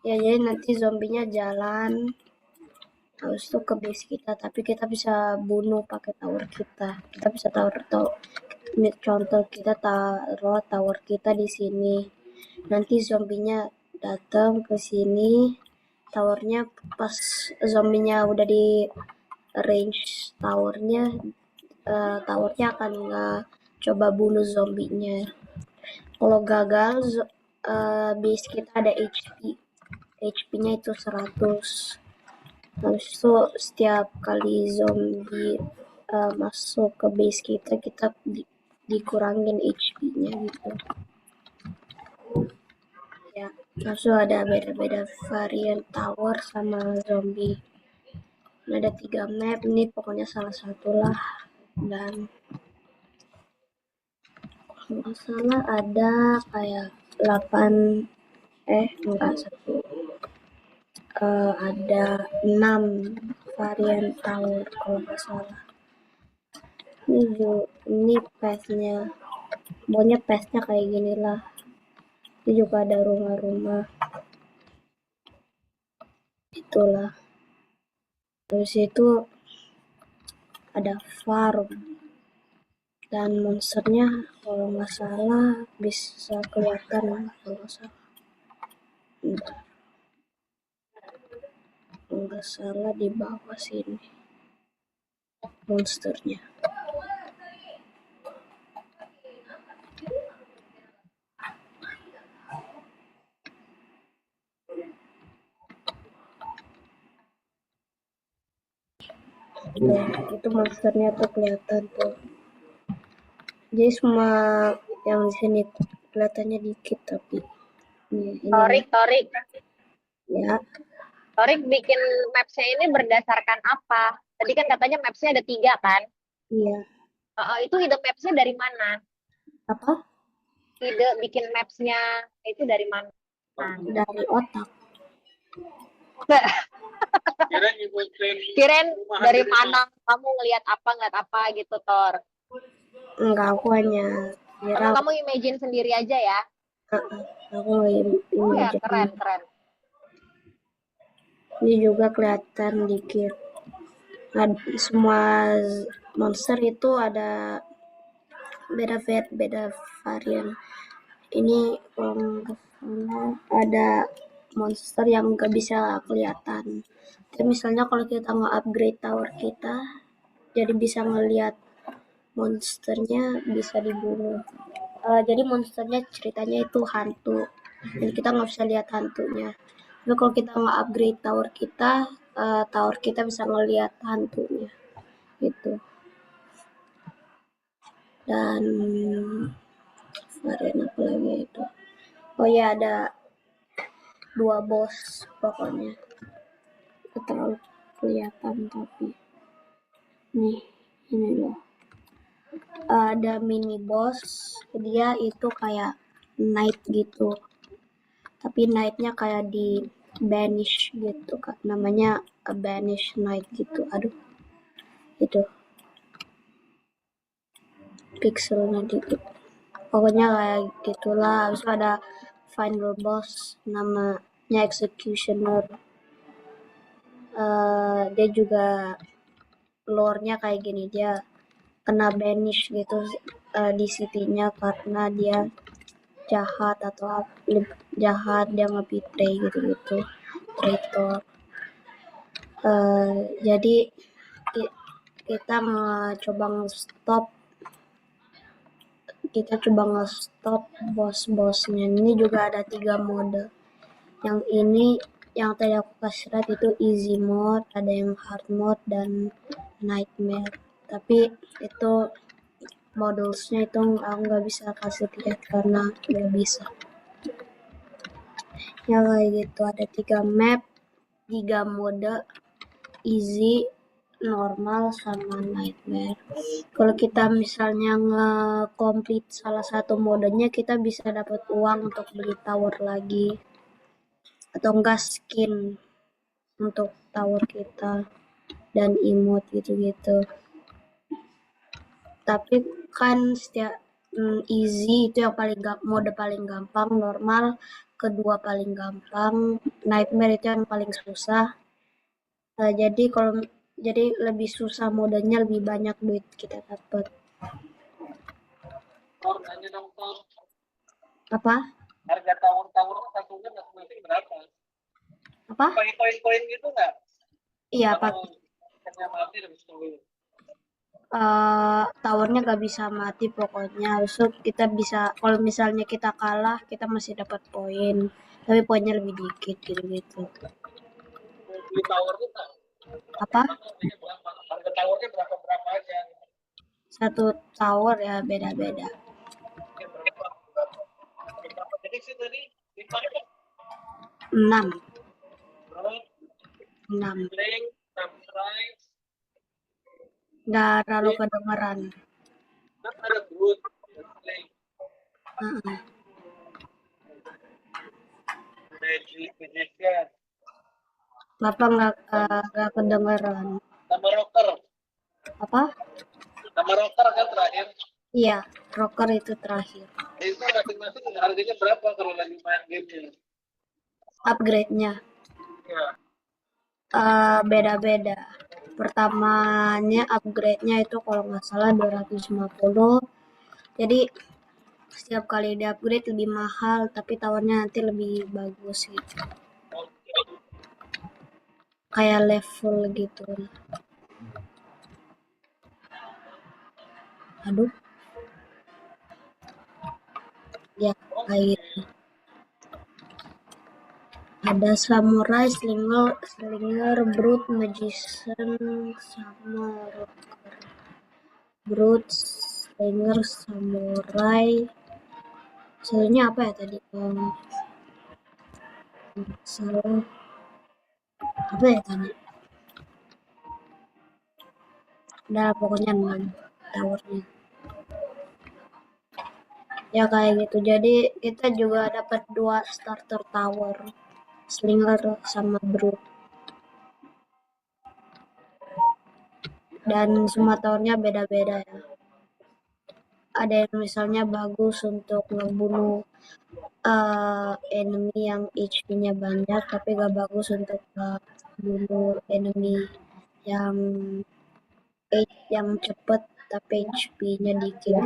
Ya, jadi nanti zombinya jalan habis itu ke base kita, tapi kita bisa bunuh pakai tower kita. Kita bisa contoh kita taruh tower kita di sini. Nanti zombinya datang ke sini, towernya pas zombinya udah di range towernya, towernya akan coba bunuh zombinya. Kalau gagal, base kita ada HP-nya itu 100. Habis itu setiap kali zombie masuk ke base kita dikurangin HP-nya gitu. Ya, langsung ada beda-beda varian tower sama zombie. Ada 3 map, ini pokoknya salah satu lah. Dan kalau nggak salah ada kayak 8 enggak satu, ada 6 varian tower kalau nggak salah. Ini path-nya, pokoknya path-nya kayak gini lah. Ini juga ada rumah-rumah, itulah. Terus itu ada farm, dan monsternya kalau nggak salah bisa kelihatan kalau nggak salah. Nggak salah di bawah sini monsternya. Ya, itu monsternya tuh kelihatan tuh. Jadi semua yang di sini kelihatannya dikit, tapi ini Torik, ya. Torik bikin maps-nya ini berdasarkan apa? Tadi kan katanya maps-nya ada 3 kan? Iya. Itu ide maps-nya dari mana? Apa? Ide bikin maps-nya itu dari mana? Dari otak. Kirain dari mana kamu ngelihat apa gitu, Tor. Enggak, aku hanya kira. Kamu imagine sendiri aja ya? Aku Oh ya, imagine. keren. Ini juga kelihatan dikit. Semua monster itu ada beda varian. Ini ada monster yang nggak bisa kelihatan. Jadi misalnya kalau kita nge-upgrade tower kita, jadi bisa ngelihat monsternya bisa dibunuh. Jadi monsternya ceritanya itu hantu, dan kita nggak bisa lihat hantunya. Tapi kalau kita nge-upgrade tower kita bisa ngelihat hantunya gitu. Dan varian apa lagi itu? Oh ya, ada 2 boss pokoknya. Itu terlalu kelihatan tapi ini loh. Ada mini boss, dia itu kayak knight gitu. Tapi knight-nya kayak di banish gitu, Kak. Namanya banish knight gitu. Aduh. Itu. Pixelnya dikit. Pokoknya kayak gitulah. Habis itu ada final boss, namanya executioner. Dia juga lore-nya kayak gini, dia kena banish gitu di city-nya karena dia jahat dia nge-betray gitu traitor. Jadi kita coba nge-stop bos-bosnya. Ini juga ada 3 mode. Yang ini yang tadi aku kasih lihat itu easy mode, ada yang hard mode dan nightmare. Tapi itu modelsnya itu aku nggak bisa kasih lihat karena nggak bisa. Ya kayak gitu, ada 3 map, 3 mode, easy, normal, sama nightmare. Kalau kita misalnya nge-complete salah satu modenya, kita bisa dapat uang untuk beli tower lagi. Atau enggak skin untuk tower kita dan emote gitu-gitu. Tapi kan setiap easy itu yang mode paling gampang, normal kedua paling gampang, nightmare itu yang paling susah. Jadi lebih susah modenya, lebih banyak duit kita dapat. Apa? Harga tower-towernya satunya masing-masing berapa? Apa? Pakai koin-koin gitu nggak? Iya, Atau pakai. hanya mati habis itu? Towernya nggak bisa mati pokoknya. Habis itu kita bisa, kalau misalnya kita kalah, kita masih dapat poin. Tapi poinnya lebih dikit gitu-gitu. Beli towernya nggak? Apa? Harganya berapa? Harga towernya berapa aja? Satu tower ya beda-beda. Ya, berapa? Jadi sih tadi 5 ya? 6. Terus 6. link, subscribe, Nggak terlalu kedengeran. kan ada Brood, link, Heeh. Magician, Kenapa nggak kedengeran? nama rocker. Apa? Nama rocker kan terakhir. Iya, rocker itu terakhir. Itu masing-masing harganya berapa kalau lagi main game-nya? Upgrade-nya Ya. beda-beda. Pertamanya upgrade-nya itu kalau nggak salah 250. Jadi setiap kali di upgrade lebih mahal, tapi towernya nanti lebih bagus gitu. Kayak level gitu. Aduh. Ya, kayak gitu. Ada samurai, slinger, brute, magician, sama rocker. Brute, slinger, samurai. Soalnya apa ya tadi? Salah. Apa ya tadi? Udah pokoknya 6 towernya. Ya kayak gitu. Jadi kita juga dapat 2 starter tower. Slinger sama brute. Dan semua towernya beda-beda ya. Ada yang misalnya bagus untuk ngebunuh enemy yang HP-nya banyak, tapi gak bagus untuk bunuh enemy yang cepet tapi HP-nya dikit.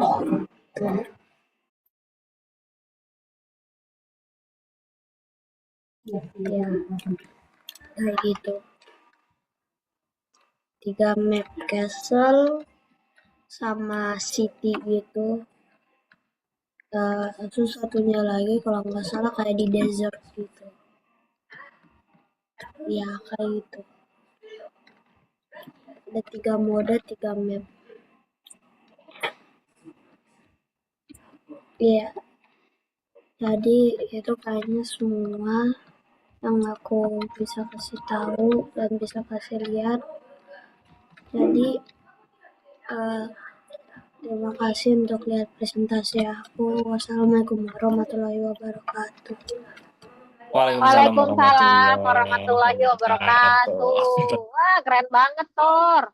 Ya, kayak gitu. 3 map castle sama city gitu. Satu-satunya lagi kalau nggak salah kayak di desert gitu. Ya kayak gitu. Ada 3 mode, 3 map. Iya. Jadi itu kayaknya semua yang aku bisa kasih tahu dan bisa kasih lihat. Jadi terima kasih untuk lihat presentasi aku. Wassalamualaikum warahmatullahi wabarakatuh. Waalaikumsalam warahmatullahi wabarakatuh. Wah, keren banget, Tor.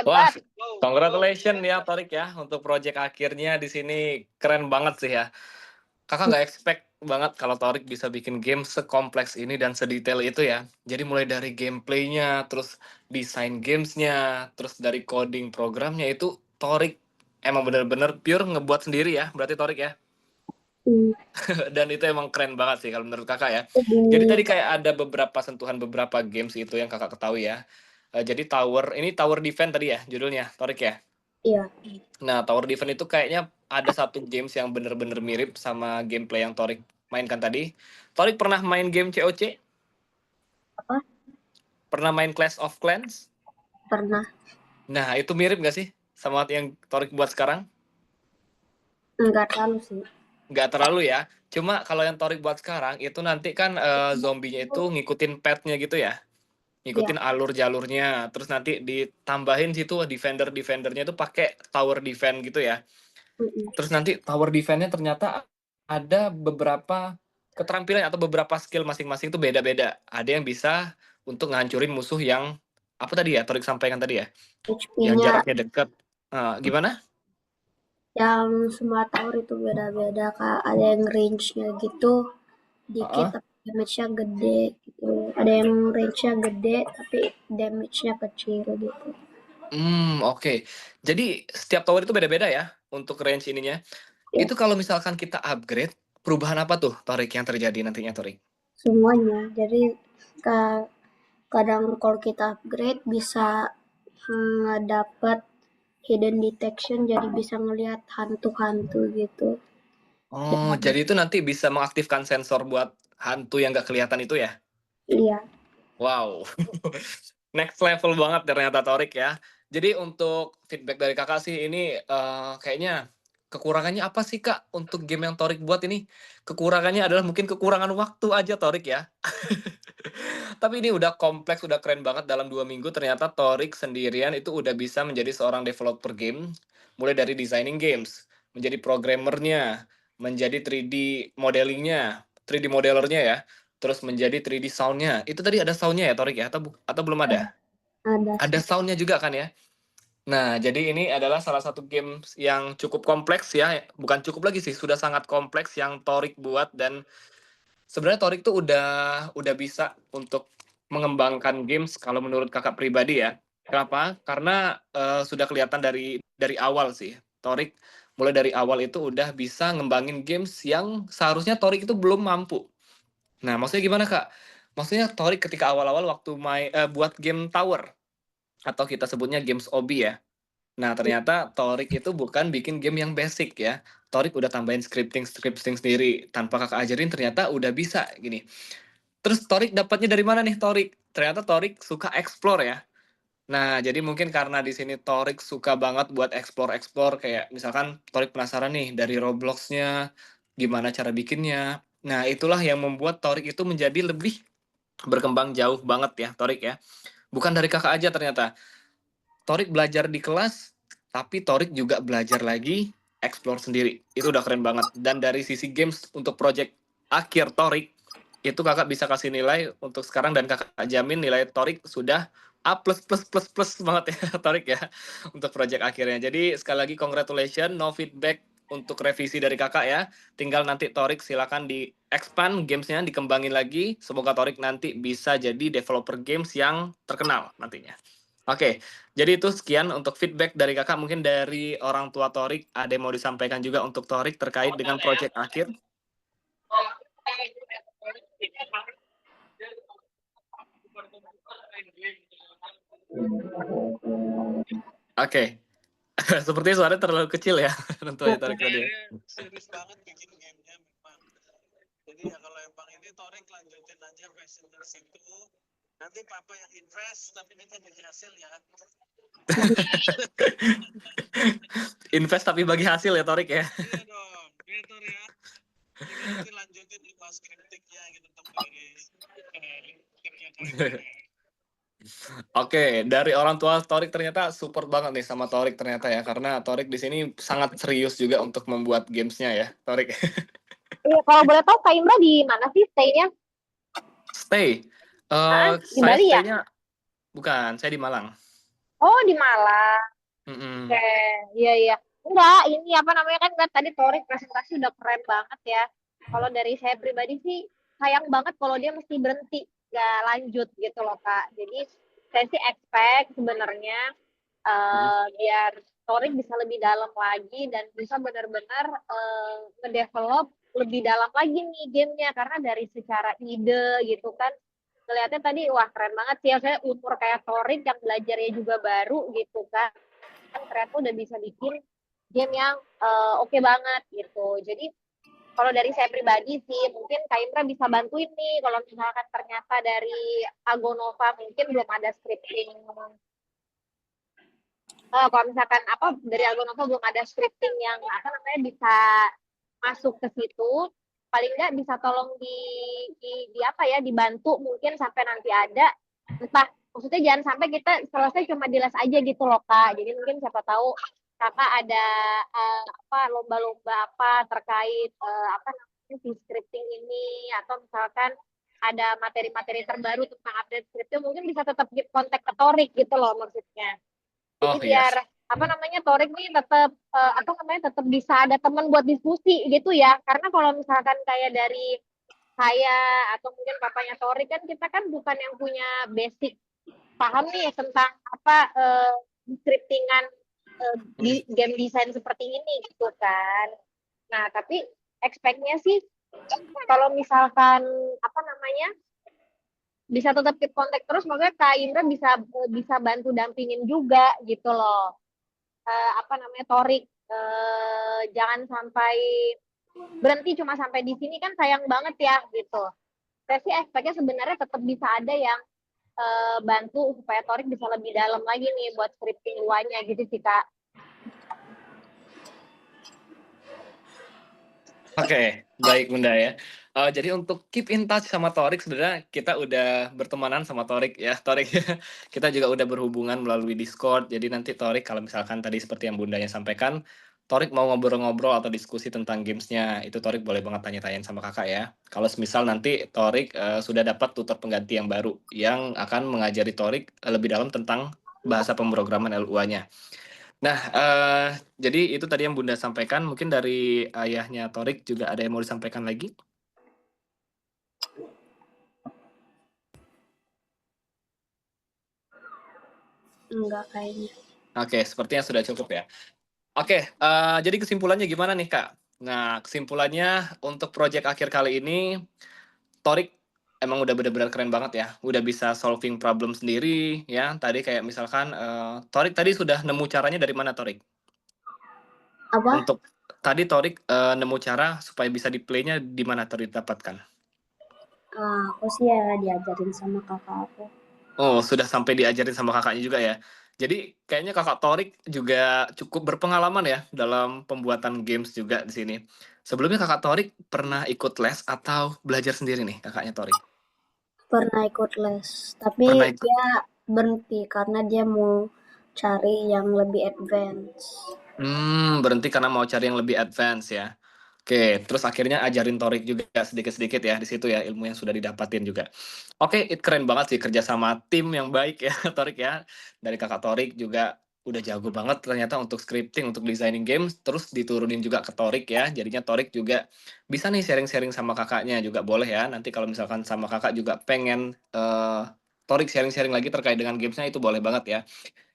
Wah, Hebat. congratulations ya Torik ya untuk project akhirnya di sini, keren banget sih ya. Kakak nggak expect banget kalau Torik bisa bikin game sekompleks ini dan sedetail itu ya. Jadi mulai dari gameplaynya, terus desain gamesnya, terus dari coding programnya itu Torik emang bener-bener pure ngebuat sendiri ya, berarti Torik ya. Dan itu emang keren banget sih kalau menurut kakak ya. Jadi tadi kayak ada beberapa sentuhan beberapa games itu yang kakak ketahui ya. Jadi ini Tower Defense tadi ya judulnya, Torik ya. Iya. Nah, Tower Defense itu kayaknya ada satu games yang bener-bener mirip sama gameplay yang Torik mainkan tadi. Torik pernah main game COC? Apa? Pernah main Clash of Clans? Pernah. Nah, itu mirip nggak sih sama yang Torik buat sekarang? Enggak terlalu sih. Nggak terlalu ya. Cuma kalau yang Torik buat sekarang itu nanti kan zombinya itu ngikutin petnya gitu ya. Ngikutin alur jalurnya. Terus nanti ditambahin situ defendernya itu pakai tower defense gitu ya. Terus nanti tower defense-nya ternyata ada beberapa keterampilan atau beberapa skill masing-masing itu beda-beda. Ada yang bisa untuk ngancurin musuh yang apa tadi ya Torik sampaikan tadi ya, yang HP-nya jaraknya dekat. Gimana? yang semua tower itu beda-beda Kak. Ada yang range-nya gitu dikit tapi damage-nya gede gitu. Ada yang range-nya gede tapi damage-nya kecil gitu. Oke. Jadi setiap tower itu beda-beda ya untuk range ininya. Itu kalau misalkan kita upgrade, perubahan apa tuh Torik yang terjadi nantinya Torik? Semuanya. Jadi kadang kalau kita upgrade bisa dapat hidden detection, jadi bisa ngelihat hantu-hantu gitu. Oh, jadi itu nanti bisa mengaktifkan sensor buat hantu yang nggak kelihatan itu ya? Iya. Wow, next level banget ternyata Torik ya. Jadi untuk feedback dari Kakak sih ini, kayaknya kekurangannya apa sih Kak untuk game yang Torik buat ini? Kekurangannya adalah mungkin kekurangan waktu aja Torik ya. Tapi ini udah kompleks, udah keren banget dalam 2 minggu ternyata Torik sendirian itu udah bisa menjadi seorang developer game, mulai dari designing games, menjadi programmernya, menjadi 3D modelingnya, 3D modelernya ya, terus menjadi 3D sound-nya. Itu tadi ada sound-nya ya Torik ya? Atau belum ada? Ada Ada sound-nya juga kan ya? Nah, jadi ini adalah salah satu game yang cukup kompleks ya, bukan cukup lagi sih, sudah sangat kompleks yang Torik buat dan sebenarnya Torik tuh udah bisa untuk mengembangkan games kalau menurut Kakak pribadi ya. Kenapa? Karena, sudah kelihatan dari awal sih. Torik mulai dari awal itu udah bisa ngembangin games yang seharusnya Torik itu belum mampu. Nah, maksudnya gimana, Kak? Maksudnya Torik ketika awal-awal waktu buat game tower atau kita sebutnya games obi ya. Nah, ternyata Torik itu bukan bikin game yang basic ya. Torik udah tambahin scripting sendiri. Tanpa Kakak ajarin ternyata udah bisa gini. Terus Torik dapatnya dari mana nih Torik? Ternyata Torik suka explore ya. Nah, jadi mungkin karena di sini Torik suka banget buat explore-explore kayak misalkan Torik penasaran nih dari Roblox-nya gimana cara bikinnya. Nah, itulah yang membuat Torik itu menjadi lebih berkembang jauh banget ya Torik ya. Bukan dari Kakak aja ternyata. Torik belajar di kelas, tapi Torik juga belajar lagi explore sendiri. Itu udah keren banget. Dan dari sisi games untuk project akhir Torik, itu Kakak bisa kasih nilai untuk sekarang dan Kakak jamin nilai Torik sudah A+++ banget ya Torik ya untuk project akhirnya. Jadi sekali lagi congratulations, no feedback untuk revisi dari Kakak ya. Tinggal nanti Torik silakan di expand gamesnya, dikembangin lagi. Semoga Torik nanti bisa jadi developer games yang terkenal nantinya. Oke, jadi itu sekian untuk feedback dari Kakak. Mungkin dari orang tua Torik ada yang mau disampaikan juga untuk Torik terkait dengan project akhir. Oke, sepertinya suaranya terlalu kecil ya untuk aja Torik tadi. Serius banget bikin gamenya memang. Jadi ya kalau emang ini Torik lanjutin aja passionnya situ. Nanti papa yang invest, tapi kita bagi hasil ya. Invest tapi bagi hasil ya Torik ya. Iya dong, gitu ya. Jadi nanti lanjutin di scriptingnya gitu dari kerja. Oke, dari orang tua Torik ternyata support banget nih sama Torik ternyata ya, karena Torik di sini sangat serius juga untuk membuat gamesnya ya, Torik. Iya, kalau boleh tahu Kak Imra di mana sih stay-nya? Stay, Di saya Bali ya? stay-nya bukan, saya di Malang. Oh, di Malang. Oke, iya iya. Enggak, ini apa namanya kan enggak tadi Torik presentasi udah keren banget ya. Kalau dari saya pribadi sih sayang banget kalau dia mesti berhenti, nggak lanjut gitu loh Kak. Jadi saya sih expect sebenarnya biar Torik bisa lebih dalam lagi dan bisa benar-benar ngedevelop lebih dalam lagi nih gamenya karena dari secara ide gitu kan ngelihatnya tadi wah keren banget sih ya saya umur kayak Torik yang belajarnya juga baru gitu kan ternyata udah bisa bikin game yang oke banget gitu. Jadi kalau dari saya pribadi sih mungkin Kak Indra bisa bantuin nih kalau misalkan ternyata dari Agonova mungkin belum ada scripting. Kalau misalkan apa dari Agonova belum ada scripting yang apa namanya bisa masuk ke situ, paling nggak bisa tolong di apa ya dibantu mungkin sampai nanti ada entah maksudnya jangan sampai kita selesai cuma di les aja gitu loh Kak. Jadi mungkin siapa tahu Kakak ada apa lomba-lomba apa terkait apa namanya si scripting ini atau misalkan ada materi-materi terbaru tentang update scripting mungkin bisa tetap kontak ke Torik gitu loh maksudnya. Jadi Oh iya, biar apa namanya Torik nih tetap apa namanya tetap bisa ada teman buat diskusi gitu ya. Karena kalau misalkan kayak dari saya atau mungkin papanya Torik kan kita kan bukan yang punya basic paham nih tentang apa scriptingan di game design seperti ini gitu kan. Nah, tapi expect-nya sih kalau misalkan apa namanya bisa tetap keep kontak terus, makanya Kak Indra bisa bantu dampingin juga gitu loh. Apa namanya Torik, jangan sampai berhenti cuma sampai di sini kan sayang banget ya gitu. Saya sih expect-nya sebenarnya tetap bisa ada yang bantu supaya Torik bisa lebih dalam lagi nih buat scripting luarnya gitu sih Kak. Oke, baik Bunda ya. Jadi untuk keep in touch sama Torik, sebenarnya kita udah bertemanan sama Torik ya, Torik. Kita juga udah berhubungan melalui Discord. Jadi nanti Torik kalau misalkan tadi seperti yang Bundanya sampaikan, Torik mau ngobrol-ngobrol atau diskusi tentang gamesnya, itu Torik boleh banget tanya-tanyain sama kakak ya. Kalau misal nanti Torik sudah dapat tutor pengganti yang baru yang akan mengajari Torik lebih dalam tentang bahasa pemrograman LUA-nya. Nah, jadi itu tadi yang Bunda sampaikan. Mungkin dari ayahnya Torik juga ada yang mau disampaikan lagi? Enggak kayaknya. Oke, sepertinya sudah cukup ya. Oke, jadi kesimpulannya gimana nih, Kak? Nah, kesimpulannya untuk project akhir kali ini, Torik emang udah benar-benar keren banget ya. Udah bisa solving problem sendiri, ya. Tadi kayak misalkan, Torik tadi sudah nemu caranya dari mana, Torik? Apa? Untuk tadi Torik nemu cara supaya bisa di-play-nya di mana Torik dapatkan? Aku sih ya diajarin sama kakak aku. Oh, sudah sampai diajarin sama kakaknya juga ya. Jadi kayaknya kakak Torik juga cukup berpengalaman ya dalam pembuatan games juga di sini. Sebelumnya kakak Torik pernah ikut les atau belajar sendiri nih kakaknya Torik? Pernah ikut les, tapi Pernah ikut. dia berhenti karena dia mau cari yang lebih advance. Berhenti karena mau cari yang lebih advance ya. Oke, terus akhirnya ajarin Torik juga sedikit-sedikit ya di situ ya ilmu yang sudah didapatin juga. Oke, keren banget sih kerja sama tim yang baik ya Torik ya. Dari kakak Torik juga udah jago banget ternyata untuk scripting, untuk designing games, terus diturunin juga ke Torik ya. Jadinya Torik juga bisa nih sharing-sharing sama kakaknya juga boleh ya. Nanti kalau misalkan sama kakak juga pengen Torik sharing-sharing lagi terkait dengan gamesnya itu boleh banget ya.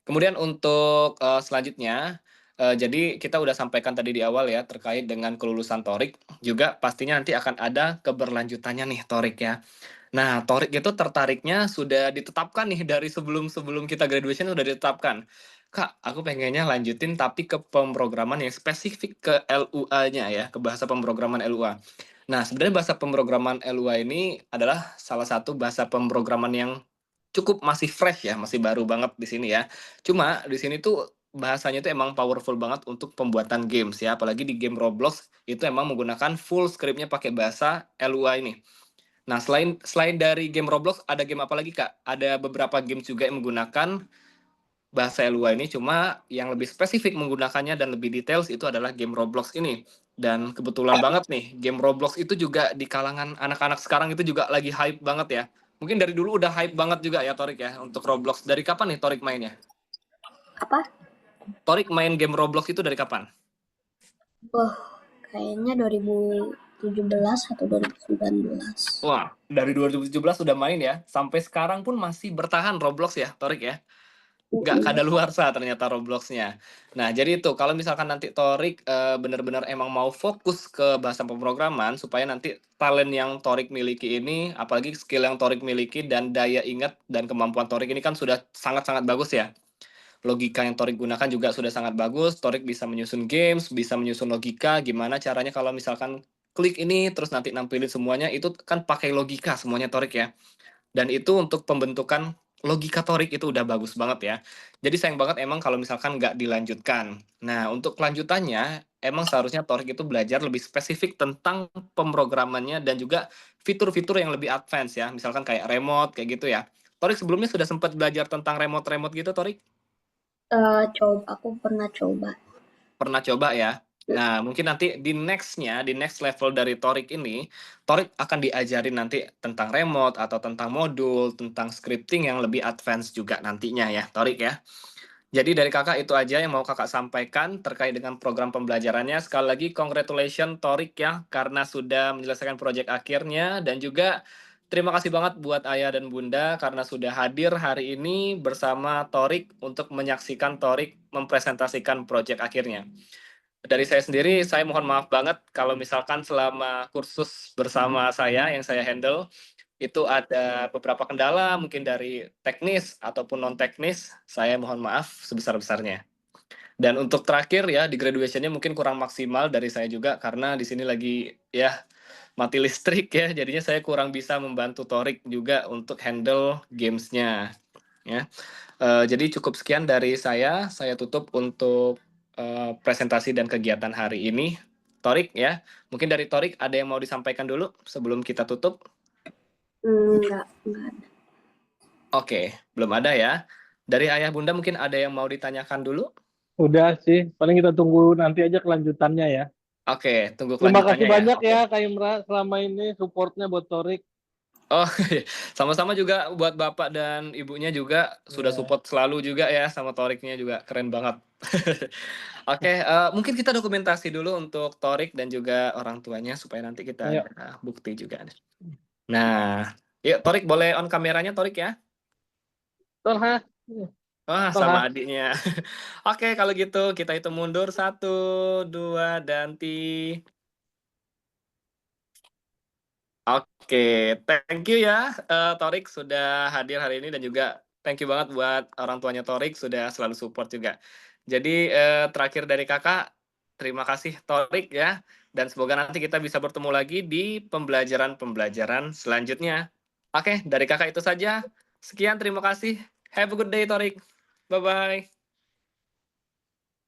Kemudian untuk selanjutnya, jadi kita udah sampaikan tadi di awal ya terkait dengan kelulusan Torik, juga pastinya nanti akan ada keberlanjutannya nih Torik ya. Nah, Torik itu tertariknya sudah ditetapkan nih dari sebelum kita graduation udah ditetapkan. Kak, aku pengennya lanjutin tapi ke pemrograman yang spesifik ke LUA-nya ya, ke bahasa pemrograman LUA. Nah, sebenarnya bahasa pemrograman LUA ini adalah salah satu bahasa pemrograman yang cukup masih fresh ya, masih baru banget di sini ya. Cuma di sini tuh bahasanya tuh emang powerful banget untuk pembuatan games ya, apalagi di game Roblox itu emang menggunakan full script-nya pakai bahasa LUA ini. Nah, selain selain dari game Roblox, ada game apa lagi, Kak? Ada beberapa game juga yang menggunakan bahasa LUA ini, cuma yang lebih spesifik menggunakannya dan lebih details itu adalah game Roblox ini. Dan kebetulan banget nih, game Roblox itu juga di kalangan anak-anak sekarang itu juga lagi hype banget ya. Mungkin dari dulu udah hype banget juga ya Torik ya untuk Roblox. Dari kapan nih Torik mainnya? Apa? Torik main game Roblox itu dari kapan? Oh, kayaknya 2017 atau 2019. Wah, dari 2017 udah main ya. Sampai sekarang pun masih bertahan Roblox ya, Torik ya. Nggak kadaluarsa ternyata Roblox-nya. Nah, jadi itu kalau misalkan nanti Torik benar-benar emang mau fokus ke bahasa pemrograman supaya nanti talent yang Torik miliki ini, apalagi skill yang Torik miliki dan daya ingat dan kemampuan Torik ini kan sudah sangat-sangat bagus ya. Logika yang Torik gunakan juga sudah sangat bagus. Torik bisa menyusun games, bisa menyusun logika. Gimana caranya kalau misalkan klik ini terus nanti nampilin semuanya itu kan pakai logika semuanya Torik ya. Dan itu untuk pembentukan logika Torik itu udah bagus banget ya. Jadi sayang banget emang kalau misalkan nggak dilanjutkan. Nah, untuk kelanjutannya, emang seharusnya Torik itu belajar lebih spesifik tentang pemrogramannya dan juga fitur-fitur yang lebih advance ya. Misalkan kayak remote, kayak gitu ya. Torik sebelumnya sudah sempat belajar tentang remote-remote gitu, Torik? Aku pernah coba. Pernah coba ya? Nah, mungkin nanti di next level dari Torik ini, Torik akan diajarin nanti tentang remote atau tentang modul, tentang scripting yang lebih advance juga nantinya ya, Torik ya. Jadi dari kakak itu aja yang mau kakak sampaikan terkait dengan program pembelajarannya. Sekali lagi congratulations Torik ya, karena sudah menyelesaikan proyek akhirnya. Dan juga terima kasih banget buat ayah dan bunda karena sudah hadir hari ini bersama Torik untuk menyaksikan Torik mempresentasikan proyek akhirnya. dari saya sendiri, saya mohon maaf banget kalau misalkan selama kursus bersama saya yang saya handle, itu ada beberapa kendala mungkin dari teknis ataupun non teknis, saya mohon maaf sebesar-besarnya. Dan untuk terakhir ya, di graduation-nya mungkin kurang maksimal dari saya juga karena di sini lagi ya mati listrik ya, jadinya saya kurang bisa membantu Torik juga untuk handle games-nya ya. Jadi cukup sekian dari saya tutup untuk presentasi dan kegiatan hari ini. Torik ya, mungkin dari Torik ada yang mau disampaikan dulu sebelum kita tutup? Enggak ada. Oke, belum ada ya. Dari ayah bunda mungkin ada yang mau ditanyakan dulu? Udah sih, paling kita tunggu nanti aja kelanjutannya ya. Oke, tunggu Terima kelanjutannya kasih banyak Oke. ya Kak Imra selama ini supportnya buat Torik. Oh, sama-sama juga buat bapak dan ibunya juga sudah Ya. support selalu juga ya sama Toriknya juga keren banget. Oke, mungkin kita dokumentasi dulu untuk Torik dan juga orang tuanya supaya nanti kita Ayo. ada bukti juga. Nah, yuk Torik boleh on kameranya Torik ya? Tolha. Wah, Tolha. sama adiknya. Oke, kalau gitu kita hitung mundur 1, 2, dan Oke, thank you ya, Torik sudah hadir hari ini dan juga thank you banget buat orang tuanya Torik sudah selalu support juga. Jadi, terakhir dari Kakak, terima kasih Torik ya, dan semoga nanti kita bisa bertemu lagi di pembelajaran-pembelajaran selanjutnya. Oke, dari Kakak itu saja. Sekian, terima kasih. Have a good day Torik. Bye-bye.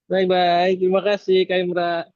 Bye-bye. Terima kasih Kak Imra.